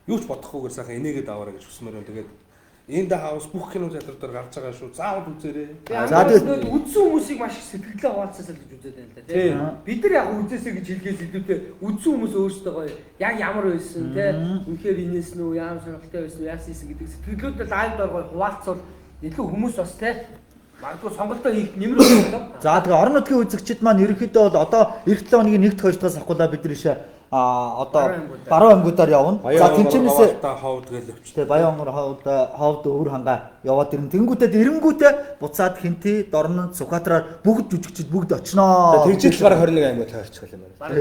Юу ч бодохгүйгээр сайхан инээгээд аваарай гэж хүсмээр байна. Тэгээд In the House бүх кино театруудаар гарч байгаа шүү. Заавал үзээрэй. За тэгээд үзсэн хүмүүсийг маш их сэтгэлээ хуваалцаасаа л гэж үзээд байна л да тийм. Бид нар яг үзээсэй гэж хэлгээс илүүтэй үзсэн хүмүүс өөрсдөө гоё яг ямар байсан тийм. Үнэхээр инээсэн үү, ямар сонирхолтой байсан уу, яасан гэдэг сэтгэлүүдээ лайвдаар гоё хуваалцвал илүү хүмүүс бас тийм. Магадгүй сонголтоо хийх нэмэр болоо. За тэгээ орон нутгийн үзэгчид маань ерөнхийдөө бол одоо эх 7 хоногийн 1-р 2-оос ахгүйла бид нар ийшээ одоо баруун ангуудаар явна. За тэмчэнээс ховд гэж өвч. Тэгээ Баян онгор ховд өвөр хангаа яваад ирэн. Тэнгүүтээ эренгүүтээ буцаад Хинти, Дорнод, Сүхбаатараар бүгд жүжигчид бүгд очноо. Тэгжэл бараг 21 аймаг таарчих гал юм байна.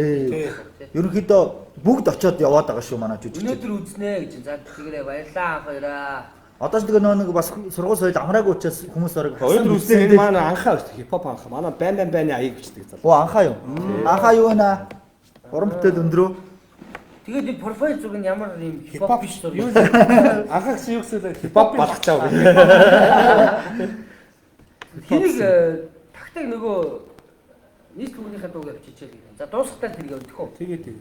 Ерөнхийдөө бүгд очоод яваад байгаа шүү манай жүжигчид. Өнөөдөр үзнэ гэж. За тэгээрээ баярлаа хоёраа. Одоо ч тэгээ нэг бас сургууль соёл амраагүй учраас хүмүүс орог. Өнөөдөр үснэ энэ манай анхаа шүү. Хипхоп анхаа. Манай байн аяг бичдэг залуу. Оо анхаа юу? Анхаа юу вэ? Уран бүтээл өндрөө. Тэгээд энэ профайл зүг нь ямар юм хипхоп биш үү? Юу вэ? Анхаагч юу гэсэн хипхоп балгачаа үү? Хэнийг тагтаг нөгөө нийт хүмүүнийхээ дууг авчижээ гэх юм. За дуусахтаа тэрийг өдөх үү? Тэгээ.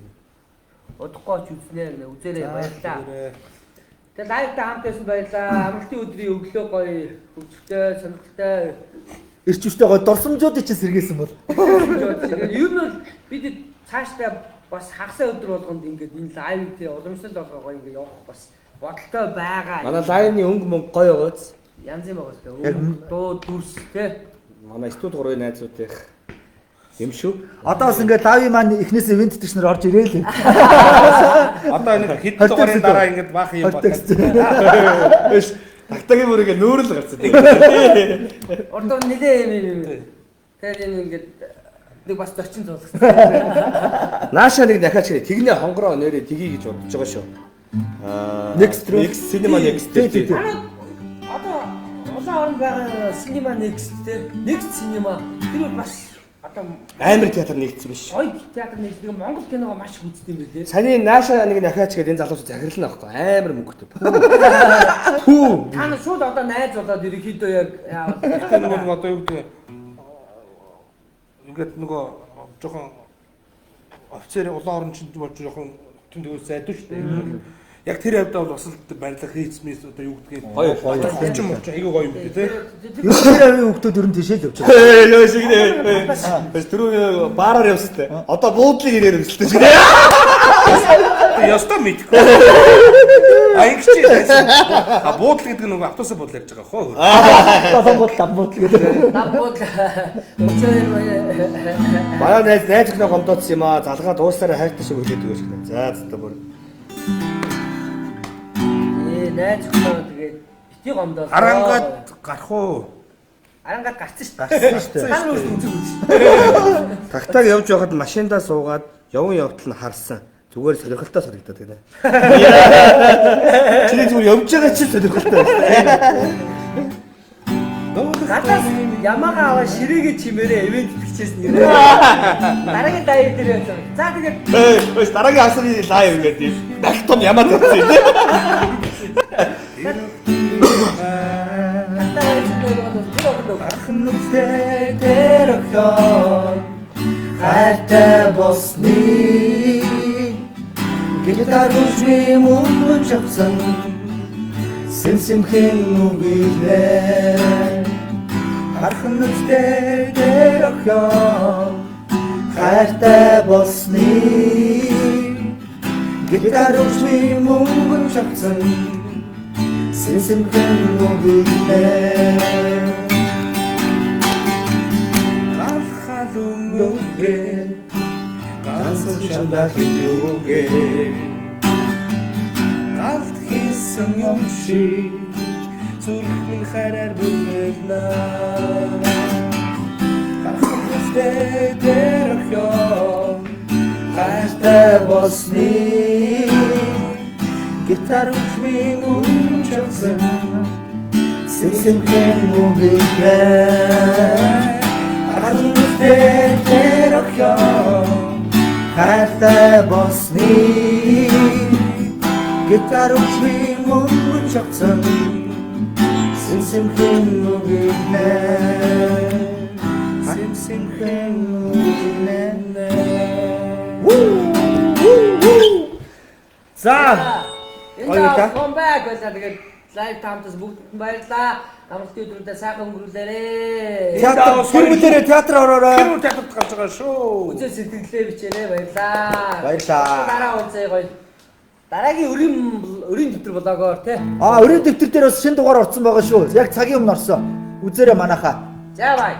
Удахгүй ч үзнэ гэнэ. Үзээрэй баярлаа. Тэгээд лайвтай хамт байсан баярлаа. Амралтын өдрийн өглөө гоё хөвчтэй, сонирхолтой. Ирчвчтэй гоё дурсамжуудыг ч сэргээсэн бол. Ер нь бол бид цаашдаа бас хагасаа өдөр болгонд ингээд энэ лайв тий уламжлал болгоо ингээд явах бас бодолтой байгаа. Манай лайвны өнгө мөнгө гоё байгааз. Янз юм байгаа шүү. Дуу дүрс тий. Манай студ 3-ын найзуудынх юм шүү. Одоо бас ингээд лави маань эхнээс ивент төчнөр орж ирээл. Одоо нэг хэд дугаарын дараа ингээд баах юм бодсон. Эш тагтагийн мөрөг нөөрөл гарцсан. Ордоо нэлээ юм. Тэгээд энэ ингээд нэг бас зочин зулгсан. Нааша нэг дахиач тэгнэ хонгороо нэрээ тгий гэж бодож байгаа шүү. Next cinema next. Одоо улаан орон байгаа cinema next тий. Next cinema тэр бас одоо амар театр нэгдсэн биш. Гоё театр нэгдэг Монгол киногоо маш их үздэг юм билээ. Саны нааша нэг дахиач гэдэг энэ залуус захирлна аахгүй амар мөнгөтэй. Хүү. Та нар шууд одоо найз болоод ерөнхийдөө яг яавал Тэгэхээр нөгөө одоо юу гэдэг ингээд нөгөө жоохон офицер улаан орон чинь болж жоохон төгөөс зайдуу шүү дээ. Яг тэр явдаа бол бас л барилга хийцмээс одоо юу гэдгийг гоё хөвчм айгүй гоё юм би тий. Тэр хүмүүс ер нь тийшээ л явж байгаа. Нөө шиг нэ. Бас түрүү баараар явсан те. Одоо буудлыг ирээр өмсөлтэй шиг. Ястаа мэдгүй. Аянгч байсан. Буудал гэдэг нь нөгөө автобусаар буудал ярьж байгаа хөө. Лам буудал гэдэг. нам бод Баяа найз ихнээ гомдоодсон юм аа. Залгаа дуусаараа хайртай шиг үлдээд өгөөч гэнэ. За зөв бүр. найз хөө тэгээд бити гомдоо. Арангаад гарах уу? Арангаад гарсан шүү. Гарсан шүү. Та нар үзэж үзсэн. Тагтааг явж байхад машиндаа суугаад явган явтал нь харсан. Зүгээр сонирхолтой санагдаад гэнэ. Чиний зүгээр явж байгаа чи сонирхолтой байна. Гадаас ямаага аваа ширээгээ чимээрээ ивент бичээс нэрээ. Дараагийн дайв дээр явсан. За тэгээд Өөс дараагийн асрын лайв ингээд юм. Дахтон ямаа тавьсан. Ахнүцтэй тэрхтон хайртай босны гитар үзми мөн чавсан сэмсэмхэн нүгэлээ ахнүцтэй тэрхтон хайртай босны гитар үзми мөн чавсан сэмсэмхэн нүгэлээ ганцхан шандах юугээ галт хийсэн юм шиг зүрх минь хараар бүлэглэ хахамстэй дэрхё хайртай босны Гитар үчмийн үнчсэн Сэнсэмхэн үгэлээ Ахалмүстэй тэрохё Хайртай болсны Гитар үчмийн үнчсэн Сэнсэмхэн үгэлээ Сэнсэмхэн үгэлээ За энэ комбэк байлаа тэгээд лайв таамтас бүгд баярлаа. Амралтын өдрүүдэд сайхан өнгөрүүлээрэй. Театр гэр театр ороорой. Тэр театрт гарч байгаа шүү. Үзэл сэтгэлээ бичээрэй. Баярлаа. Баярлаа. Дараа уулзъя гоё. Дараагийн өрийн дэвтэр блогоор тий. Өрийн дэвтэр дээр бас шинэ дугаар орсон байгаа шүү. Яг цагийн өмнө орсон. Үзээрэй манайхаа. За бай.